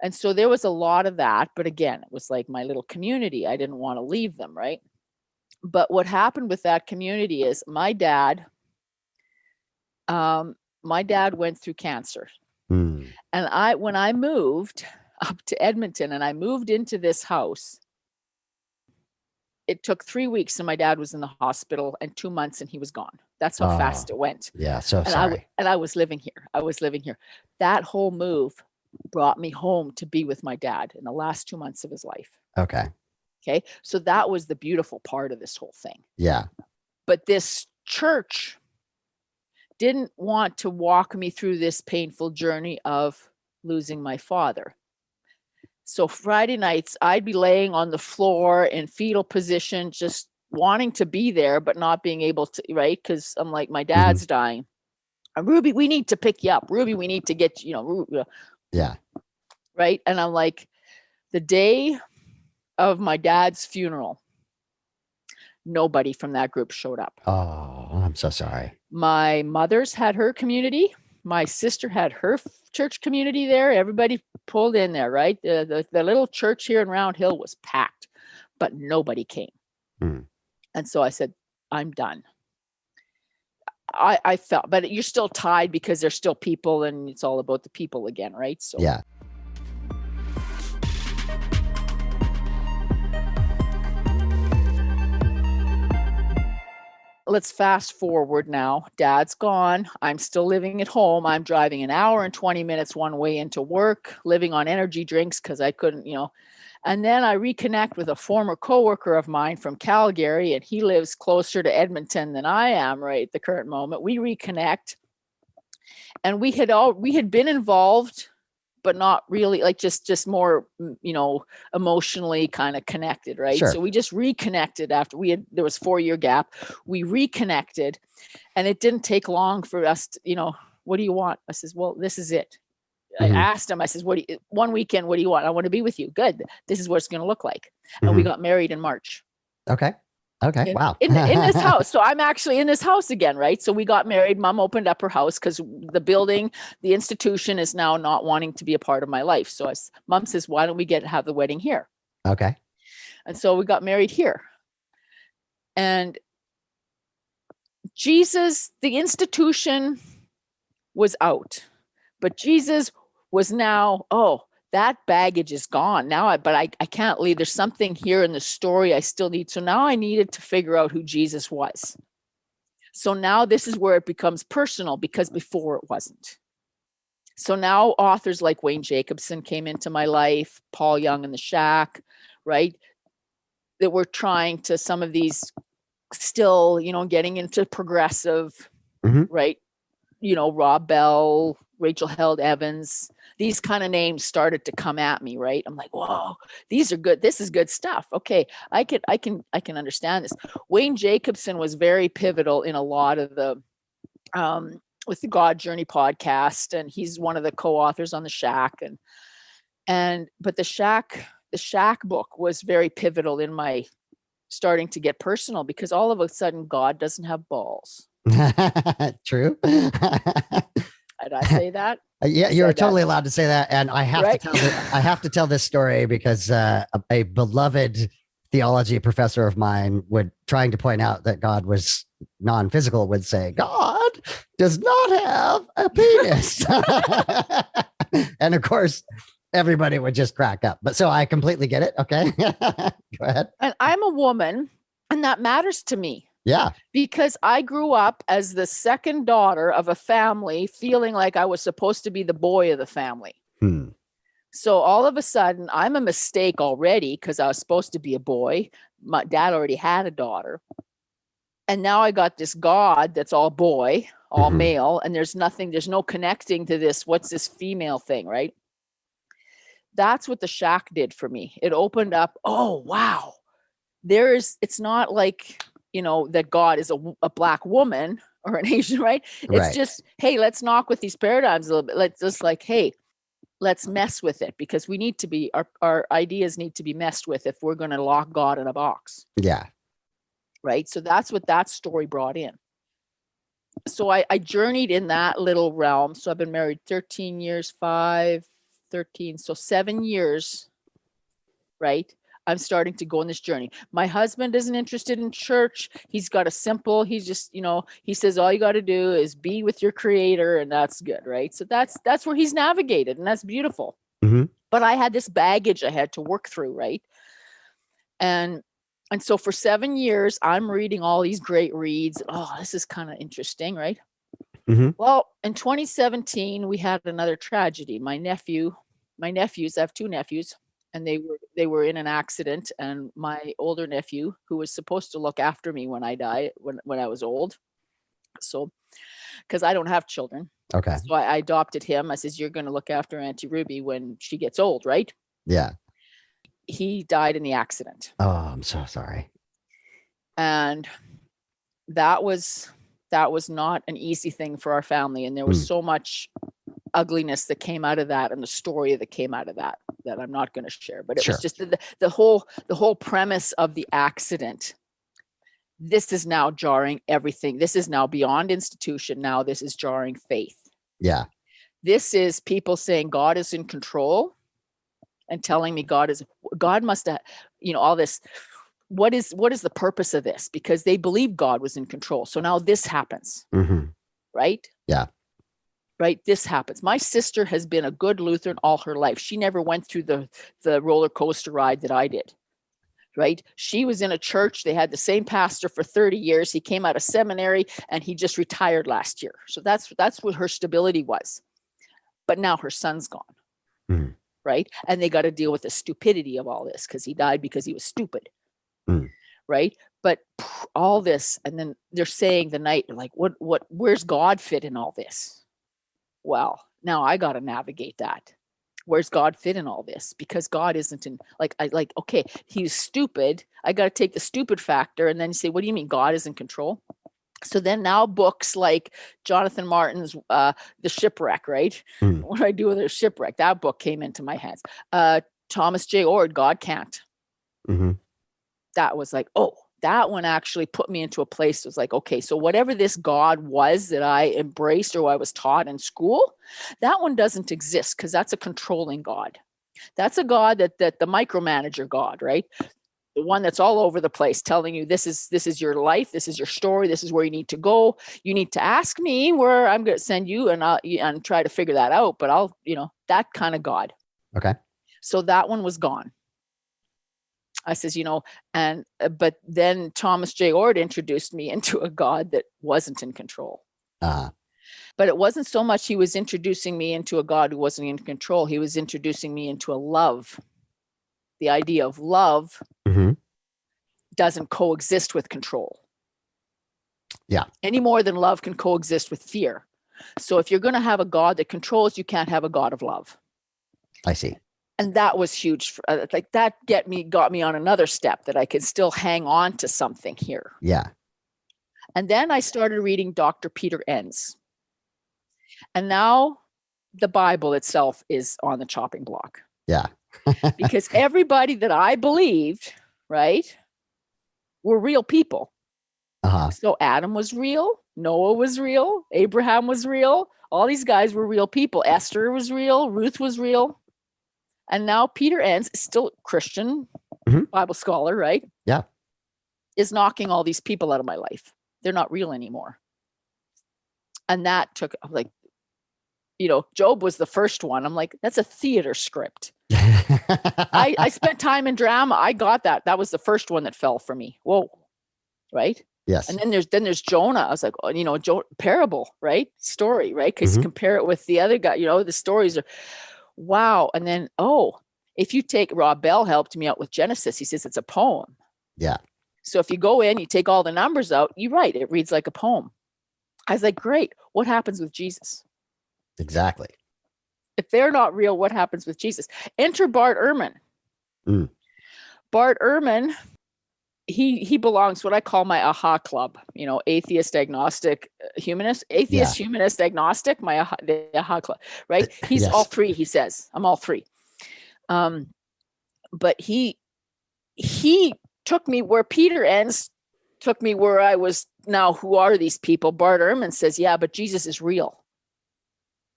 Speaker 3: And so there was a lot of that. But again, it was like my little community. I didn't want to leave them, right? But what happened with that community is my dad went through cancer. And when I moved up to Edmonton and I moved into this house, it took 3 weeks and my dad was in the hospital, and 2 months and he was gone. That's how fast it went.
Speaker 2: Yeah. So
Speaker 3: And
Speaker 2: sorry.
Speaker 3: I was living here. That whole move brought me home to be with my dad in the last 2 months of his life.
Speaker 2: Okay.
Speaker 3: Okay. So that was the beautiful part of this whole thing.
Speaker 2: Yeah.
Speaker 3: But this church didn't want to walk me through this painful journey of losing my father. So Friday nights, I'd be laying on the floor in fetal position, just wanting to be there, but not being able to, right? Because I'm like, my dad's dying. Ruby, we need to pick you up. Ruby, we need to get,
Speaker 2: Yeah.
Speaker 3: right? And I'm like, the day of my dad's funeral, nobody from that group showed up.
Speaker 2: Oh, I'm so sorry.
Speaker 3: My mother's had her community. My sister had her church community there. Everybody pulled in there, right? The little church here in Round Hill was packed, but nobody came. And so I said, I'm done. I felt, but you're still tied because there's still people and it's all about the people again, right? So
Speaker 2: yeah.
Speaker 3: Let's fast forward now. Dad's gone. I'm still living at home. I'm driving an hour and 20 minutes one way into work, living on energy drinks because I couldn't, And then I reconnect with a former coworker of mine from Calgary, and he lives closer to Edmonton than I am right at the current moment. We reconnect, and we had been involved, but not really, like just more, emotionally kind of connected, right?
Speaker 2: Sure.
Speaker 3: So we just reconnected after there was 4-year gap. We reconnected, and it didn't take long for us to, what do you want? I says, well, this is it. I asked him, I says, one weekend, what do you want? I want to be with you. Good. This is what it's going to look like. And we got married in March.
Speaker 2: Okay. Wow.
Speaker 3: In this house. So I'm actually in this house again, right? So we got married. Mom opened up her house because the building, the institution is now not wanting to be a part of my life. So Mom says, why don't we have the wedding here?
Speaker 2: Okay.
Speaker 3: And so we got married here. And Jesus, the institution was out, but Jesus was now, that baggage is gone now, I can't leave. There's something here in the story I still need. So now I needed to figure out who Jesus was. So now this is where it becomes personal, because before it wasn't. So now authors like Wayne Jacobson came into my life, Paul Young and the Shack, right? That were trying to, some of these still, getting into progressive, right? Rob Bell, Rachel Held Evans, these kind of names started to come at me, right? I'm like, whoa, these are good. This is good stuff. Okay, I can understand this. Wayne Jacobson was very pivotal in a lot of the with the God Journey podcast, and he's one of the co-authors on the Shack, but the Shack book was very pivotal in my starting to get personal, because all of a sudden God doesn't have balls.
Speaker 2: True.
Speaker 3: Did I say that?
Speaker 2: Yeah, you're totally allowed to say that, and I have to tell this story because a beloved theology professor of mine trying to point out that God was non-physical would say, God does not have a penis. And of course, everybody would just crack up. But so I completely get it. Okay. Go ahead.
Speaker 3: And I'm a woman, and that matters to me.
Speaker 2: Yeah.
Speaker 3: Because I grew up as the second daughter of a family, feeling like I was supposed to be the boy of the family. So all of a sudden, I'm a mistake already because I was supposed to be a boy. My dad already had a daughter. And now I got this God that's all boy, all male, and there's no connecting to this. What's this female thing, right? That's what the Shack did for me. It opened up, oh, wow. It's not like, that God is a Black woman or an Asian, right? It's just, hey, let's knock with these paradigms a little bit. Let's just hey, let's mess with it, because we need to be, our ideas need to be messed with if we're going to lock God in a box.
Speaker 2: Yeah. Right.
Speaker 3: So that's what that story brought in. So I journeyed in that little realm. So I've been married 13 years, 13, so 7 years, right? I'm starting to go on this journey. My husband isn't interested in church. He's just, he says, all you got to do is be with your creator, and that's good, right? So that's where he's navigated, and that's beautiful. But I had this baggage I had to work through, right? And so for 7 years, I'm reading all these great reads. Oh, this is kind of interesting, right? Well, in 2017, we had another tragedy. My nephews, I have 2 nephews, and they were in an accident, and my older nephew, who was supposed to look after me when I died, when I was old, so because I don't have children,
Speaker 2: okay,
Speaker 3: so I adopted him. I says, you're going to look after Auntie Ruby when she gets old, right?
Speaker 2: Yeah.
Speaker 3: He died in the accident.
Speaker 2: Oh, I'm so sorry.
Speaker 3: And that was not an easy thing for our family. And there was so much ugliness that came out of that, and the story that came out of that I'm not going to share. But it was just the whole premise of the accident. This is now jarring everything. This is now beyond institution. Now this is jarring faith.
Speaker 2: Yeah.
Speaker 3: This is people saying God is in control and telling me God must have, all this. What is the purpose of this? Because they believed God was in control. So now this happens, right?
Speaker 2: Yeah.
Speaker 3: Right. This happens. My sister has been a good Lutheran all her life. She never went through the roller coaster ride that I did. Right. She was in a church. They had the same pastor for 30 years. He came out of seminary and he just retired last year. So that's what her stability was. But now her son's gone. Right. And they got to deal with the stupidity of all this because he died because he was stupid. Right. But all this, and then they're saying the night, like, where's God fit in all this? Well, now I got to navigate that. Where's God fit in all this? Because God isn't in, okay, he's stupid. I got to take the stupid factor and then say, what do you mean God is in control? So then now books like Jonathan Martin's The Shipwreck, right? What do I do with a shipwreck? That book came into my hands. Thomas J. Ord, God Can't. That was like, oh, that one actually put me into a place that was like, okay, so whatever this God was that I embraced or I was taught in school, that one doesn't exist because that's a controlling God. That's a God that the micromanager God, right? The one that's all over the place telling you this is your life, this is your story, this is where you need to go. You need to ask me where I'm going to send you and try to figure that out. But I'll, that kind of God.
Speaker 2: Okay.
Speaker 3: So that one was gone. I says, but then Thomas J. Ord introduced me into a God that wasn't in control. But it wasn't so much he was introducing me into a God who wasn't in control. He was introducing me into a love. The idea of love doesn't coexist with control.
Speaker 2: Yeah. Any
Speaker 3: more than love can coexist with fear. So if you're going to have a God that controls, you can't have a God of love.
Speaker 2: I see.
Speaker 3: And that was huge. That got me on another step that I could still hang on to something here.
Speaker 2: Yeah.
Speaker 3: And then I started reading Dr. Peter Enns. And now the Bible itself is on the chopping block.
Speaker 2: Yeah.
Speaker 3: Because everybody that I believed, right, were real people. So Adam was real. Noah was real. Abraham was real. All these guys were real people. Esther was real. Ruth was real. And now Peter Enns, still Christian, Bible scholar, right?
Speaker 2: Yeah.
Speaker 3: Is knocking all these people out of my life. They're not real anymore. And that took, Job was the first one. I'm like, that's a theater script. I spent time in drama. I got that. That was the first one that fell for me. Whoa. Right?
Speaker 2: Yes.
Speaker 3: And then there's Jonah. I was like, parable, right? Story, right? Because compare it with the other guy, the stories are, wow. And then, if you take Rob Bell helped me out with Genesis, he says it's a poem.
Speaker 2: Yeah.
Speaker 3: So if you go in, you take all the numbers out, you're right. It reads like a poem. I was like, great. What happens with Jesus?
Speaker 2: Exactly.
Speaker 3: If they're not real, what happens with Jesus? Enter Bart Ehrman. Bart Ehrman, he belongs to what I call my aha club, atheist, agnostic, humanist, humanist, agnostic, the aha club, right? He's all three, he says. I'm all three. But he took me where Peter Enns took me where I was now. Who are these people? Bart Ehrman says, yeah, but Jesus is real.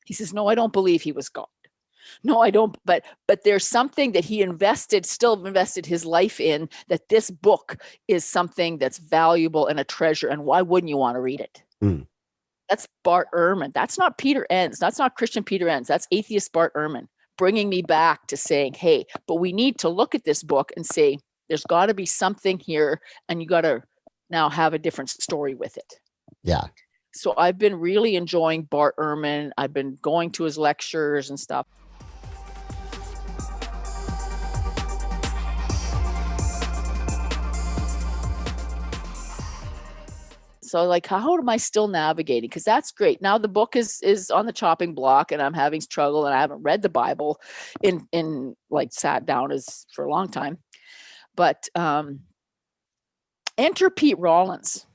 Speaker 3: He says, no, I don't believe he was God. No, I don't. But there's something that he still invested his life in, that this book is something that's valuable and a treasure. And why wouldn't you want to read it? That's Bart Ehrman. That's not Peter Enns. That's not Christian Peter Enns. That's atheist Bart Ehrman, bringing me back to saying, hey, but we need to look at this book and say, there's got to be something here, and you got to now have a different story with it.
Speaker 2: Yeah.
Speaker 3: So I've been really enjoying Bart Ehrman. I've been going to his lectures and stuff. So how am I still navigating? Because that's great. Now the book is on the chopping block and I'm having struggle, and I haven't read the Bible in sat down for a long time. But Enter Pete Rollins.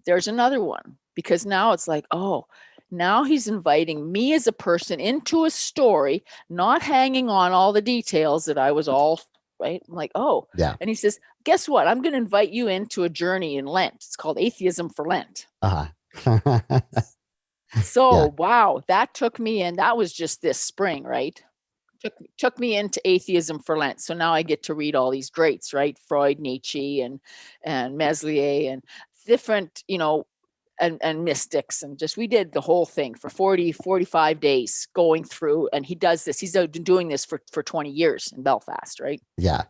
Speaker 3: There's another one, because now it's like, oh, now he's inviting me as a person into a story, not hanging on all the details that I was all right. I'm like, oh,
Speaker 2: Yeah.
Speaker 3: And he says, guess what? I'm going to invite you into a journey in Lent. It's called Atheism for Lent.
Speaker 2: Uh-huh.
Speaker 3: So,
Speaker 2: Yeah.
Speaker 3: wow, that took me in. That was just this spring, right? Took me into Atheism for Lent. So now I get to read all these greats, right? Freud, Nietzsche, and Meslier, and different, and mystics, and just, we did the whole thing for 45 days going through. And he does this. He's been doing this for 20 years in Belfast, right?
Speaker 2: Yeah.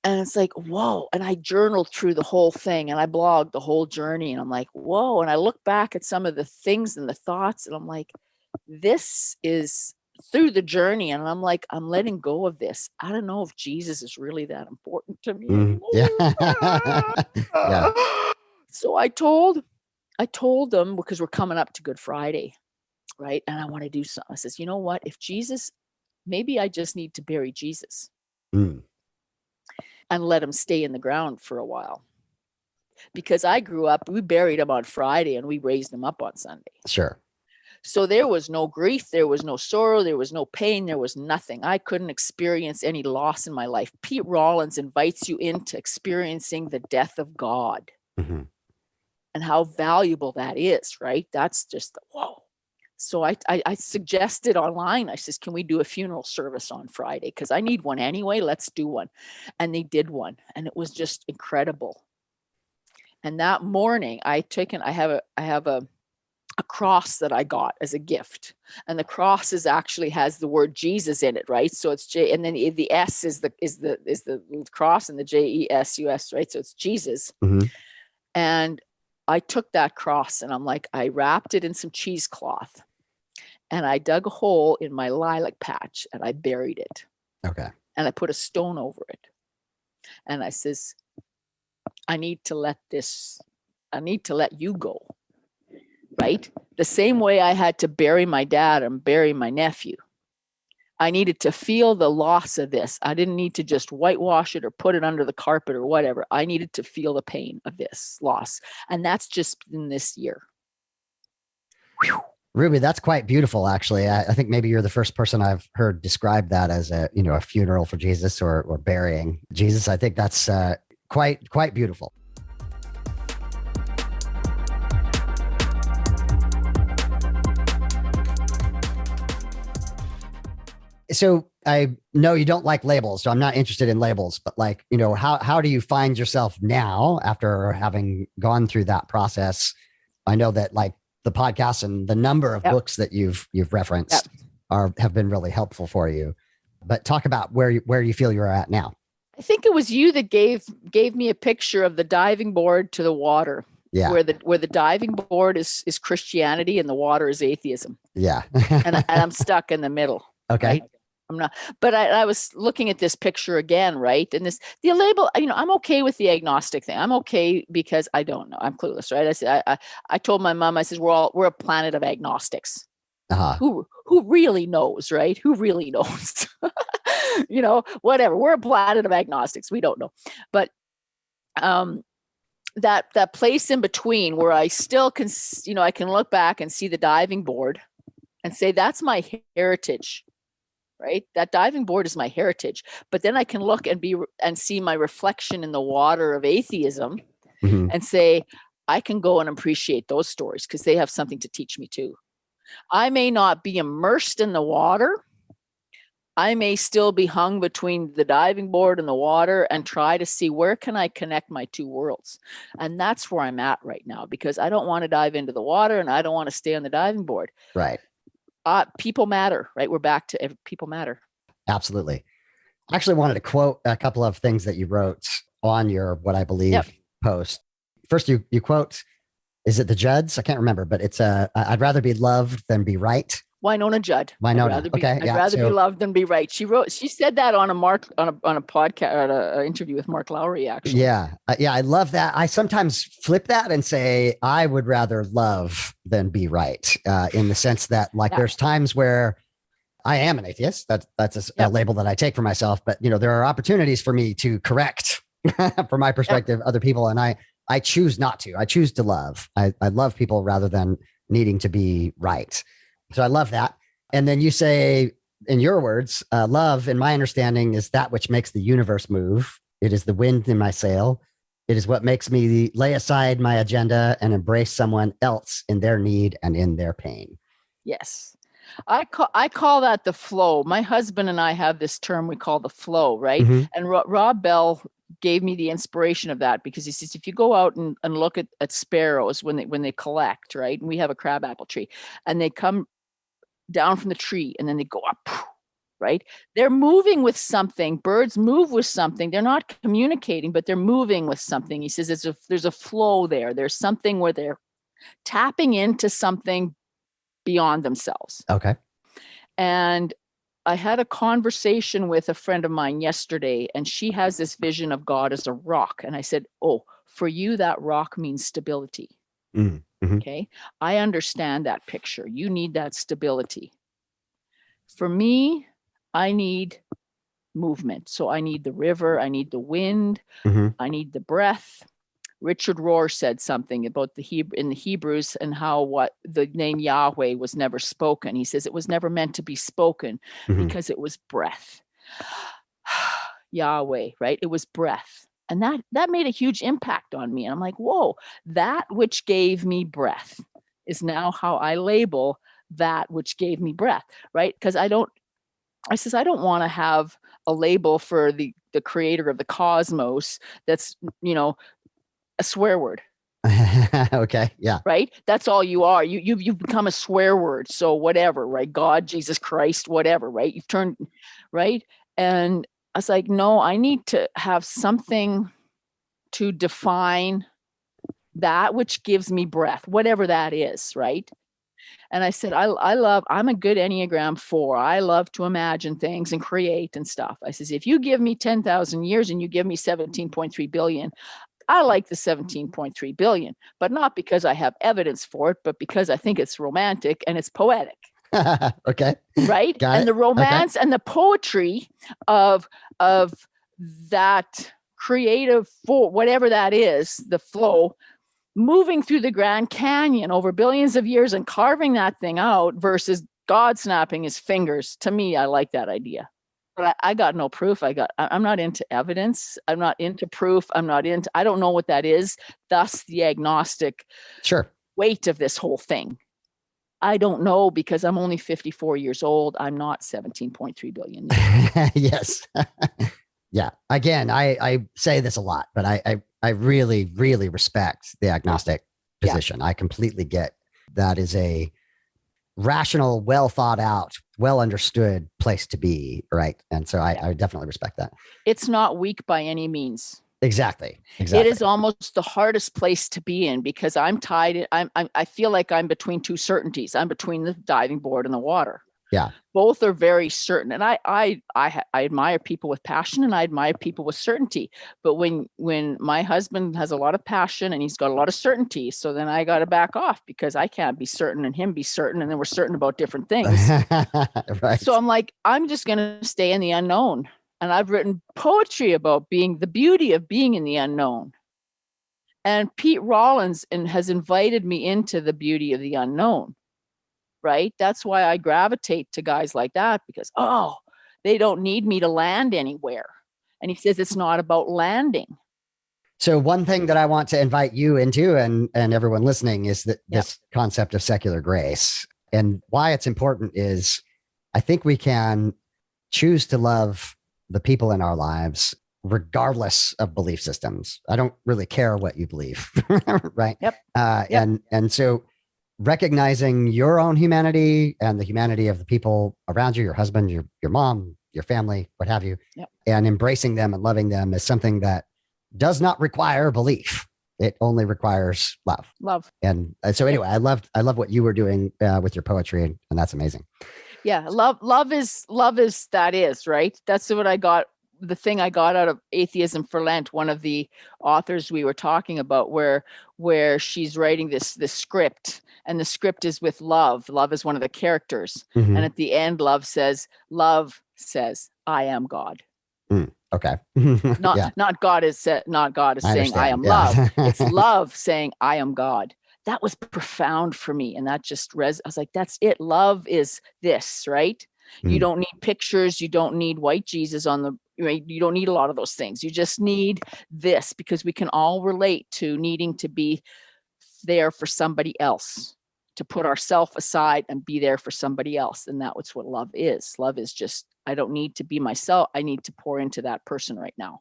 Speaker 3: And it's like, whoa. And I journaled through the whole thing, and I blogged the whole journey. And I'm like, whoa. And I look back at some of the things and the thoughts, and I'm like, this is through the journey. And I'm like, I'm letting go of this. I don't know if Jesus is really that important to me anymore.
Speaker 2: Yeah. Yeah.
Speaker 3: So I told them, because we're coming up to Good Friday, right? And I want to do something. I says, you know what? If Jesus, maybe I just need to bury Jesus and let him stay in the ground for a while. Because I grew up, we buried him on Friday and we raised him up on Sunday.
Speaker 2: Sure.
Speaker 3: So there was no grief, there was no sorrow, there was no pain, there was nothing. I couldn't experience any loss in my life. Pete Rollins invites you into experiencing the death of God.
Speaker 2: Mm-hmm.
Speaker 3: And how valuable that is, right? That's just, whoa. So I suggested online, I says, can we do a funeral service on Friday? Because I need one anyway, let's do one. And they did one, and it was just incredible. And that morning I have a cross that I got as a gift. And the cross actually has the word Jesus in it, right? So it's J, and then the S is the cross, and the JESUS, right? So it's Jesus.
Speaker 2: Mm-hmm.
Speaker 3: And I took that cross, and I'm like, I wrapped it in some cheesecloth, and I dug a hole in my lilac patch, and I buried it.
Speaker 2: Okay.
Speaker 3: And I put a stone over it. And I says, I need to let you go. Right? The same way I had to bury my dad and bury my nephew. I needed to feel the loss of this. I didn't need to just whitewash it or put it under the carpet or whatever. I needed to feel the pain of this loss. And that's just in this year. Whew.
Speaker 2: Ruby, that's quite beautiful, actually. I think maybe you're the first person I've heard describe that as a funeral for Jesus or burying Jesus. I think that's quite beautiful. So I know you don't like labels, so I'm not interested in labels, but how do you find yourself now after having gone through that process? I know that the podcast and the number of books that you've referenced have been really helpful for you, but talk about where you feel you're at now.
Speaker 3: I think it was you that gave me a picture of the diving board to the water.
Speaker 2: Yeah.
Speaker 3: Where the diving board is Christianity and the water is atheism.
Speaker 2: Yeah.
Speaker 3: and I'm stuck in the middle.
Speaker 2: Okay.
Speaker 3: Right? I'm not, but I was looking at this picture again, right? And the label, I'm okay with the agnostic thing. I'm okay because I don't know. I'm clueless, right? I said, I told my mom, I said, we're a planet of agnostics.
Speaker 2: Uh-huh.
Speaker 3: Who really knows, right? Who really knows? Whatever. We're a planet of agnostics. We don't know. But that place in between where I still can, I can look back and see the diving board and say, that's my heritage. Right? That diving board is my heritage, but then I can look and see my reflection in the water of atheism and say, I can go and appreciate those stories because they have something to teach me too. I may not be immersed in the water. I may still be hung between the diving board and the water and try to see where can I connect my two worlds. And that's where I'm at right now, because I don't want to dive into the water and I don't want to stay on the diving board.
Speaker 2: Right.
Speaker 3: People matter, right? We're back to people matter.
Speaker 2: Absolutely. I actually wanted to quote a couple of things that you wrote on your, what I believe, post. First, you quote, is it the Judds? I can't remember, but it's I'd rather be loved than be right.
Speaker 3: Wynonna Judd.
Speaker 2: Wynonna.
Speaker 3: I'd rather be loved than be right. She said that on a podcast, an interview with Mark Lowry, actually.
Speaker 2: Yeah. I love that. I sometimes flip that and say, I would rather love than be right, in the sense that there's times where I am an atheist. That's a label that I take for myself. But, there are opportunities for me to correct from my perspective, other people. And I choose not to. I choose to love. I love people rather than needing to be right. So I love that. And then you say, in your words, love, in my understanding, is that which makes the universe move. It is the wind in my sail. It is what makes me lay aside my agenda and embrace someone else in their need and in their pain.
Speaker 3: Yes. I call that the flow. My husband and I have this term we call the flow, right?
Speaker 2: Mhm.
Speaker 3: And Rob Bell gave me the inspiration of that, because he says, if you go out and look at sparrows when they collect, right? And we have a crabapple tree, and they come down from the tree and then they go up, right? They're moving with something. Birds move with something. They're not communicating, but they're moving with something. He says there's a flow there. There's something where they're tapping into something beyond themselves.
Speaker 2: Okay.
Speaker 3: And I had a conversation with a friend of mine yesterday, and she has this vision of God as a rock. And I said, oh, for you, that rock means stability.
Speaker 2: Mm-hmm.
Speaker 3: Okay. I understand that picture. You need that stability. For me, I need movement. So I need the river, I need the wind,
Speaker 2: Mm-hmm.
Speaker 3: I need the breath. Richard Rohr said something about in the Hebrews and how what the name Yahweh was never spoken. He says it was never meant to be spoken
Speaker 2: Mm-hmm.
Speaker 3: because it was breath. Yahweh, right? It was breath. And that made a huge impact on me. And I'm like, whoa, that which gave me breath is now how I label that which gave me breath, right? Because I don't want to have a label for the creator of the cosmos that's, a swear word.
Speaker 2: Okay. Yeah.
Speaker 3: Right. That's all you are. You've become a swear word. So whatever, right? God, Jesus Christ, whatever, right? You've turned, right? And I was like, no, I need to have something to define that which gives me breath, whatever that is, right? And I said, I'm a good Enneagram 4. I love to imagine things and create and stuff. I says, if you give me 10,000 years and you give me 17.3 billion, I like the 17.3 billion, but not because I have evidence for it, but because I think it's romantic and it's poetic.
Speaker 2: Okay.
Speaker 3: Right.
Speaker 2: Got
Speaker 3: and
Speaker 2: it.
Speaker 3: the romance and the poetry of that creative for whatever that is, the flow, moving through the Grand Canyon over billions of years and carving that thing out versus God snapping his fingers. To me, I like that idea. But I got no proof. I'm not into evidence. I'm not into proof. I don't know what that is. Thus the agnostic weight of this whole thing. I don't know because I'm only 54 years old. I'm not 17.3 billion.
Speaker 2: Yes. Yeah. Again, I say this a lot, but I really, really respect the agnostic position. I completely get that is a rational, well thought out, well understood place to be. Right. And so I definitely respect that.
Speaker 3: It's not weak by any means.
Speaker 2: Exactly.
Speaker 3: It is almost the hardest place to be in because I'm tied. I feel like I'm between two certainties. I'm between the diving board and the water.
Speaker 2: Yeah.
Speaker 3: Both are very certain. And I admire people with passion and I admire people with certainty. But when my husband has a lot of passion and he's got a lot of certainty, so then I got to back off because I can't be certain and him be certain. And then we're certain about different things.
Speaker 2: Right.
Speaker 3: So I'm like, I'm just going to stay in the unknown. And I've written poetry about the beauty of being in the unknown. And Pete Rollins has invited me into the beauty of the unknown. Right. That's why I gravitate to guys like that because, they don't need me to land anywhere. And he says it's not about landing.
Speaker 2: So one thing that I want to invite you into and everyone listening is that this concept of secular grace, and why it's important is I think we can choose to love the people in our lives regardless of belief systems. I don't really care what you believe. Right.
Speaker 3: Yep.
Speaker 2: And so recognizing your own humanity and the humanity of the people around you, your husband, your mom, your family, what have you, and embracing them and loving them is something that does not require belief. It only requires love. And so anyway, I love what you were doing with your poetry, and that's amazing. Yeah.
Speaker 3: Love is right. That's what I got. The thing I got out of Atheism for Lent, one of the authors we were talking about, where she's writing this script, and the script is with love. Love is one of the characters.
Speaker 2: Mm-hmm.
Speaker 3: And at the end, love says, I am God.
Speaker 2: Okay.
Speaker 3: Not
Speaker 2: Yeah,
Speaker 3: not God is not God is
Speaker 2: I
Speaker 3: saying I am
Speaker 2: understand.
Speaker 3: love.
Speaker 2: Yeah.
Speaker 3: It's love saying I am God. That was profound for me, and that just I was like, that's it. Love is this, right? You
Speaker 2: Mm,
Speaker 3: don't need pictures. You don't need white Jesus on the right. You don't need a lot of those things. You just need this, because we can all relate to needing to be there for somebody else, to put ourselves aside and be there for somebody else. And that's what love is. Love is just, I don't need to be myself. I need to pour into that person right now.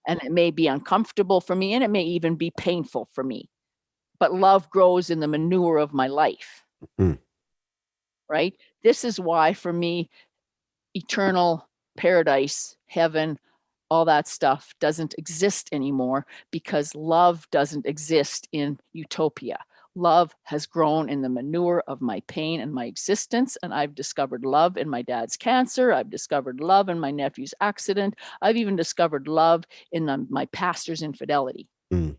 Speaker 3: And it may be uncomfortable for me, and it may even be painful for me. But love grows in the manure of my life,
Speaker 2: mm.
Speaker 3: right? This is why, for me, eternal paradise, heaven, all that stuff doesn't exist anymore, because love doesn't exist in utopia. Love has grown in the manure of my pain and my existence. And I've discovered love in my dad's cancer. I've discovered love in my nephew's accident. I've even discovered love in my pastor's infidelity.
Speaker 2: Mm.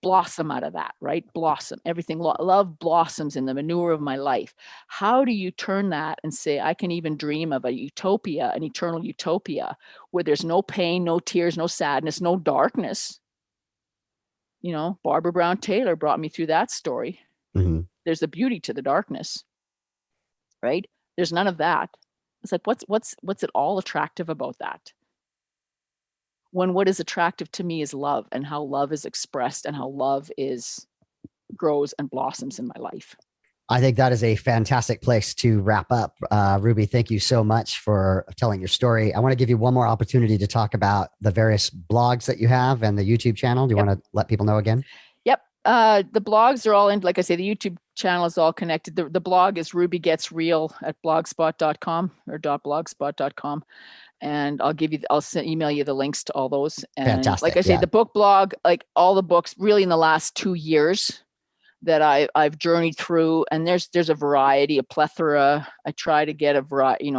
Speaker 3: Blossom out of that, right? Blossom. Everything, love blossoms in the manure of my life. How do you turn that and say, I can even dream of a utopia, an eternal utopia, where there's no pain, no tears, no sadness, no darkness? You know, Barbara Brown Taylor brought me through that story.
Speaker 2: Mm-hmm.
Speaker 3: There's a beauty to the darkness, right? There's none of that. It's like, what's it all attractive about that? When what is attractive to me is love, and how love is expressed, and how love grows and blossoms in my life.
Speaker 2: I think that is a fantastic place to wrap up. Ruby, thank you so much for telling your story. I want to give you one more opportunity to talk about the various blogs that you have and the YouTube channel. Do you want to let people know again?
Speaker 3: Yep. The blogs are all in, like I say, the YouTube channel is all connected. The blog is Ruby Gets Real at blogspot.com or .blogspot.com. And I'll email you the links to all those. And
Speaker 2: Fantastic.
Speaker 3: like I say,
Speaker 2: Yeah.
Speaker 3: the book blog, like all the books really in the last 2 years that I've journeyed through, and there's a variety, a plethora. I try to get a variety,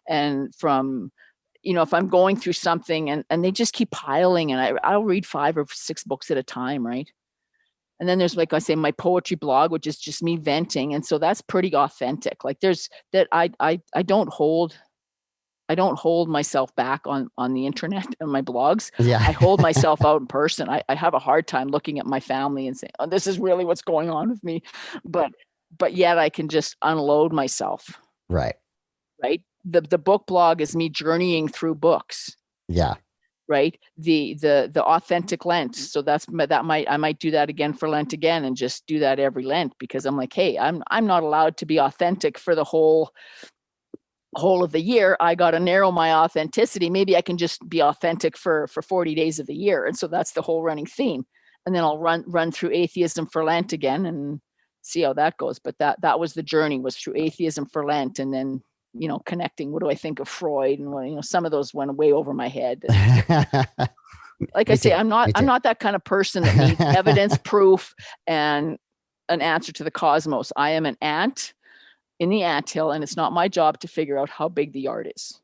Speaker 3: and from, if I'm going through something and they just keep piling, and I'll read 5 or 6 books at a time, right? And then there's, like I say, my poetry blog, which is just me venting. And so that's pretty authentic. Like there's that I don't hold myself back on the internet and my blogs.
Speaker 2: Yeah.
Speaker 3: I hold myself out in person. I have a hard time looking at my family and saying, oh, this is really what's going on with me. But yet I can just unload myself.
Speaker 2: Right.
Speaker 3: Right. The book blog is me journeying through books.
Speaker 2: Yeah.
Speaker 3: Right. The authentic Lent. So I might do that again for Lent again, and just do that every Lent, because I'm like, hey, I'm not allowed to be authentic for the whole of the year. I got to narrow my authenticity. Maybe I can just be authentic for 40 days of the year. And so that's the whole running theme. And then I'll run through Atheism for Lent again and see how that goes. But that was the journey, was through Atheism for Lent, and then, connecting, what do I think of Freud, and some of those went way over my head. Like I say, I'm not that kind of person that needs evidence, proof, and an answer to the cosmos. I am an ant in the anthill, and it's not my job to figure out how big the yard is.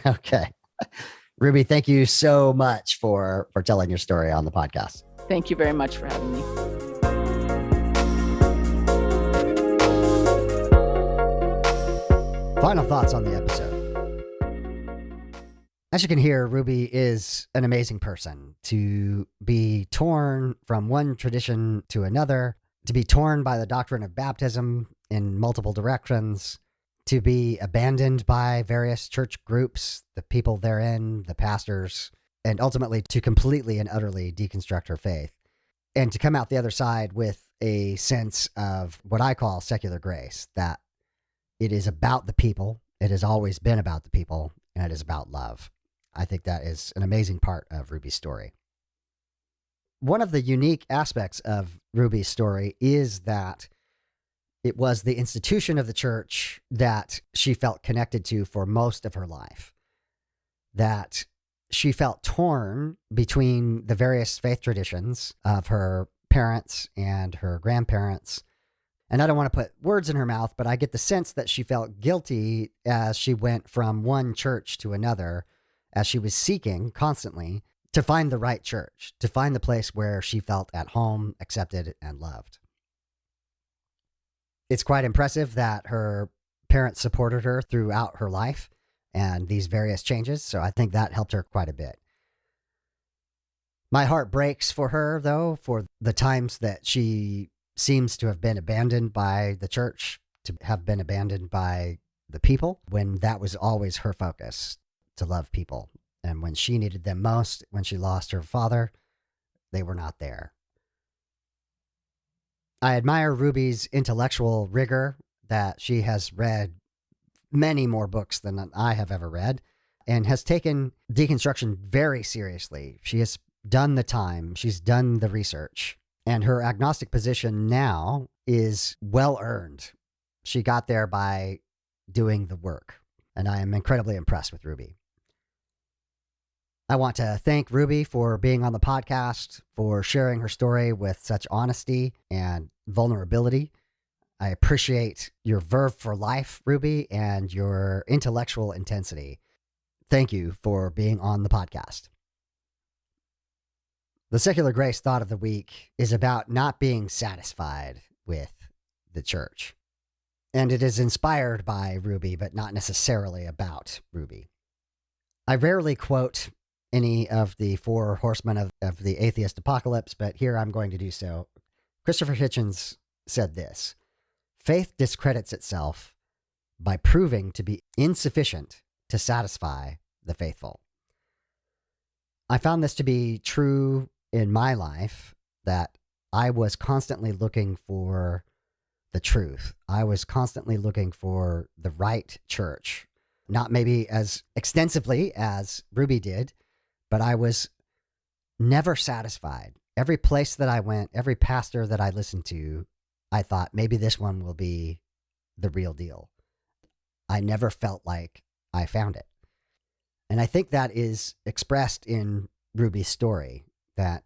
Speaker 2: Okay. Ruby, thank you so much for telling your story on the podcast.
Speaker 3: Thank you very much for having me.
Speaker 2: Final thoughts on the episode. As you can hear, Ruby is an amazing person. To be torn from one tradition to another, to be torn by the doctrine of baptism in multiple directions, to be abandoned by various church groups, the people therein, the pastors, and ultimately to completely and utterly deconstruct her faith, and to come out the other side with a sense of what I call secular grace, that it is about the people, it has always been about the people, and it is about love. I think that is an amazing part of Ruby's story. One of the unique aspects of Ruby's story is that it was the institution of the church that she felt connected to for most of her life, that she felt torn between the various faith traditions of her parents and her grandparents. And I don't want to put words in her mouth, but I get the sense that she felt guilty as she went from one church to another, as she was seeking constantly to find the right church, to find the place where she felt at home, accepted, and loved. It's quite impressive that her parents supported her throughout her life and these various changes. So I think that helped her quite a bit. My heart breaks for her, though, for the times that she seems to have been abandoned by the church, to have been abandoned by the people, when that was always her focus, to love people. And when she needed them most, when she lost her father, they were not there. I admire Ruby's intellectual rigor, that she has read many more books than I have ever read and has taken deconstruction very seriously. She has done the time, she's done the research, and her agnostic position now is well earned. She got there by doing the work, and I am incredibly impressed with Ruby. I want to thank Ruby for being on the podcast, for sharing her story with such honesty and vulnerability. I appreciate your verve for life, Ruby, and your intellectual intensity. Thank you for being on the podcast. The Secular Grace Thought of the Week is about not being satisfied with the church. And it is inspired by Ruby, but not necessarily about Ruby. I rarely quote any of the four horsemen of the atheist apocalypse, but here I'm going to do so. Christopher Hitchens said this: "Faith discredits itself by proving to be insufficient to satisfy the faithful." I found this to be true in my life, that I was constantly looking for the truth. I was constantly looking for the right church. Not maybe as extensively as Ruby did, but I was never satisfied. Every place that I went, every pastor that I listened to, I thought maybe this one will be the real deal. I never felt like I found it. And I think that is expressed in Ruby's story, that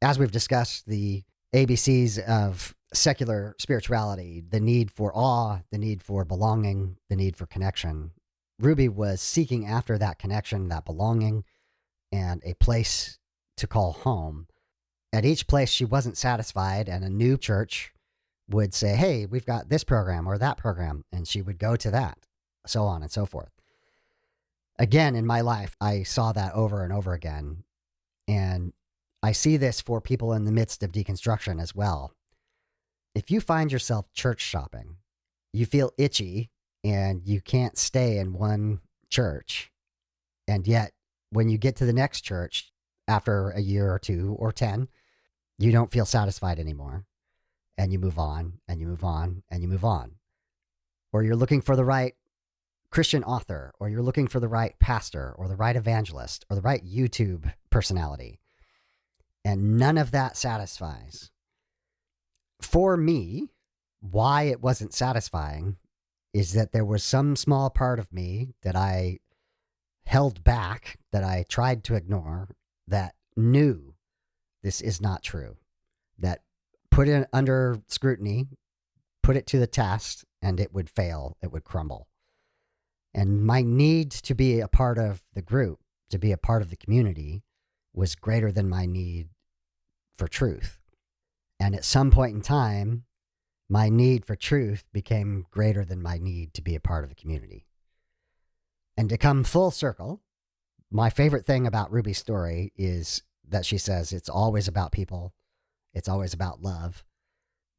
Speaker 2: as we've discussed the ABCs of secular spirituality, the need for awe, the need for belonging, the need for connection, Ruby was seeking after that connection, that belonging, and a place to call home. At each place she wasn't satisfied, and a new church would say, "Hey, we've got this program or that program," and she would go to that, so on and so forth. Again, in my life, I saw that over and over again, and I see this for people in the midst of deconstruction as well. If you find yourself church shopping, you feel itchy and you can't stay in one church, and yet when you get to the next church after a year or two or 10, you don't feel satisfied anymore, and you move on and you move on and you move on. Or you're looking for the right Christian author, or you're looking for the right pastor or the right evangelist or the right YouTube personality, and none of that satisfies. For me, why it wasn't satisfying is that there was some small part of me that I held back, that I tried to ignore, that knew this is not true, that put it under scrutiny, put it to the test, and it would fail, it would crumble. And my need to be a part of the group, to be a part of the community, was greater than my need for truth. And at some point in time, my need for truth became greater than my need to be a part of the community. And to come full circle, my favorite thing about Ruby's story is that she says it's always about people, it's always about love.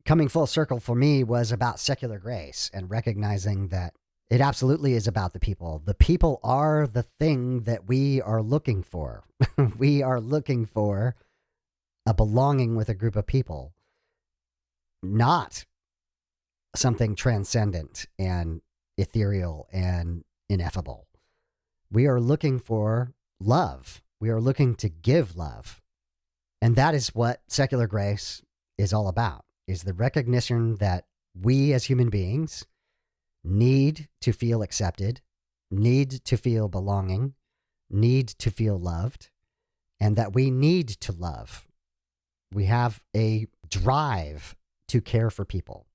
Speaker 2: Coming full circle for me was about secular grace and recognizing that it absolutely is about the people. The people are the thing that we are looking for. We are looking for a belonging with a group of people, not something transcendent and ethereal and ineffable. We are looking for love. We are looking to give love. And that is what secular grace is all about, is the recognition that we as human beings need to feel accepted, need to feel belonging, need to feel loved, and that we need to love. We have a drive to care for people.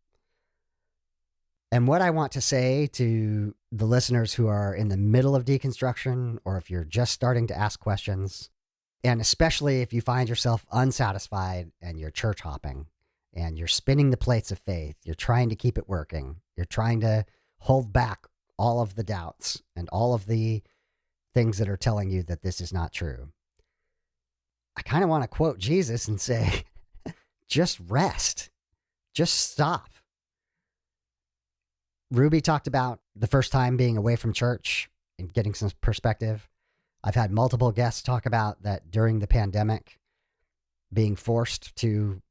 Speaker 2: And what I want to say to the listeners who are in the middle of deconstruction, or if you're just starting to ask questions, and especially if you find yourself unsatisfied and you're church hopping and you're spinning the plates of faith, you're trying to keep it working, you're trying to hold back all of the doubts and all of the things that are telling you that this is not true. I kind of want to quote Jesus and say, just rest. Just stop. Ruby talked about the first time being away from church and getting some perspective. I've had multiple guests talk about that during the pandemic, being forced to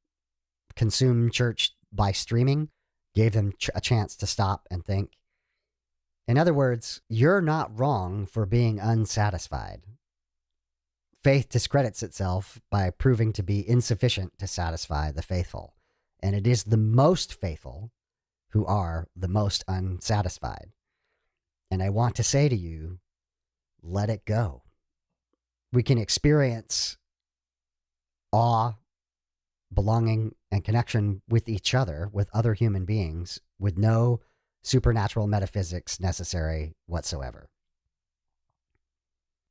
Speaker 2: consume church by streaming gave them a chance to stop and think. In other words, you're not wrong for being unsatisfied. Faith discredits itself by proving to be insufficient to satisfy the faithful. And it is the most faithful who are the most unsatisfied. And I want to say to you, let it go. We can experience awe, belonging, and connection with each other, with other human beings, with no supernatural metaphysics necessary whatsoever.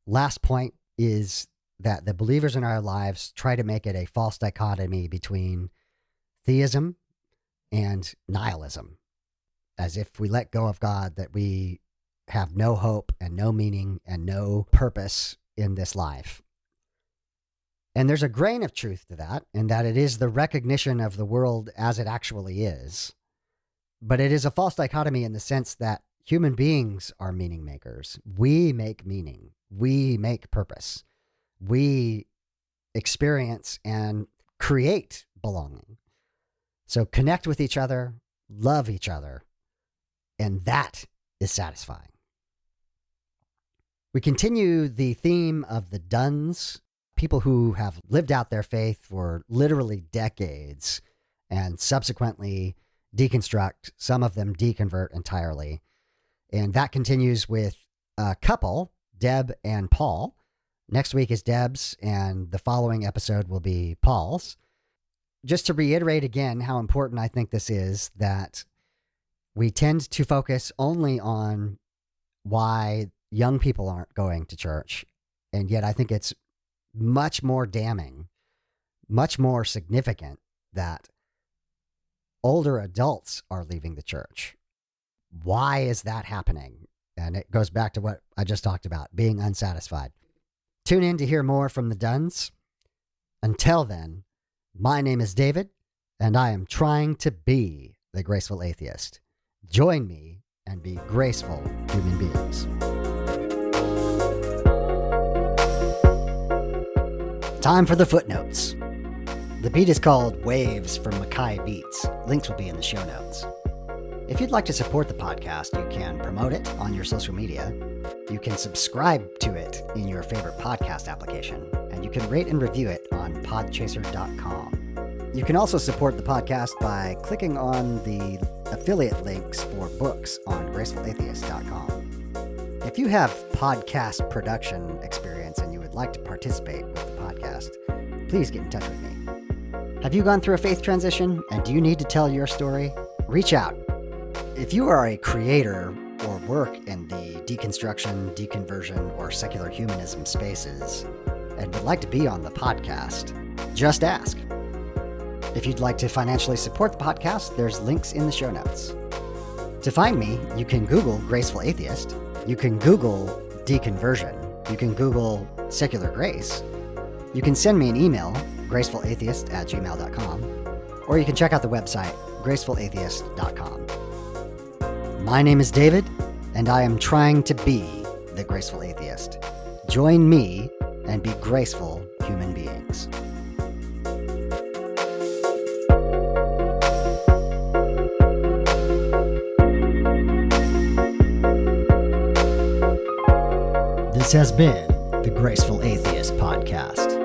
Speaker 2: Last point is that the believers in our lives try to make it a false dichotomy between theism and nihilism, as if we let go of God, that we have no hope and no meaning and no purpose in this life. And there's a grain of truth to that, in that it is the recognition of the world as it actually is. But it is a false dichotomy in the sense that human beings are meaning makers. We make meaning. We make purpose. We experience and create belonging. So connect with each other, love each other, and that is satisfying. We continue the theme of the Dones, people who have lived out their faith for literally decades and subsequently deconstruct. Some of them deconvert entirely. And that continues with a couple, Deb and Paul. Next week is Deb's, and the following episode will be Paul's. Just to reiterate again how important I think this is, that we tend to focus only on why young people aren't going to church. And yet I think it's much more damning, much more significant that older adults are leaving the church. Why is that happening? And it goes back to what I just talked about, being unsatisfied. Tune in to hear more from the Duns. Until then, my name is David, and I am trying to be the graceful atheist. Join me and be graceful human beings. Time for the footnotes. The beat is called Waves from Mackay Beats. Links will be in the show notes. If you'd like to support the podcast, you can promote it on your social media. You can subscribe to it in your favorite podcast application, and you can rate and review it on podchaser.com. You can also support the podcast by clicking on the affiliate links for books on gracefulatheist.com. If you have podcast production experience and you would like to participate with the podcast, please get in touch with me. Have you gone through a faith transition and do you need to tell your story? Reach out. If you are a creator or work in the deconstruction, deconversion, or secular humanism spaces and would like to be on the podcast, just ask. If you'd like to financially support the podcast, there's links in the show notes. To find me, you can Google Graceful Atheist. You can Google deconversion. You can Google secular grace. You can send me an email, gracefulatheist@gmail.com, or you can check out the website, gracefulatheist.com. My name is David, and I am trying to be the graceful atheist. Join me and be graceful human beings. This has been the Graceful Atheist Podcast.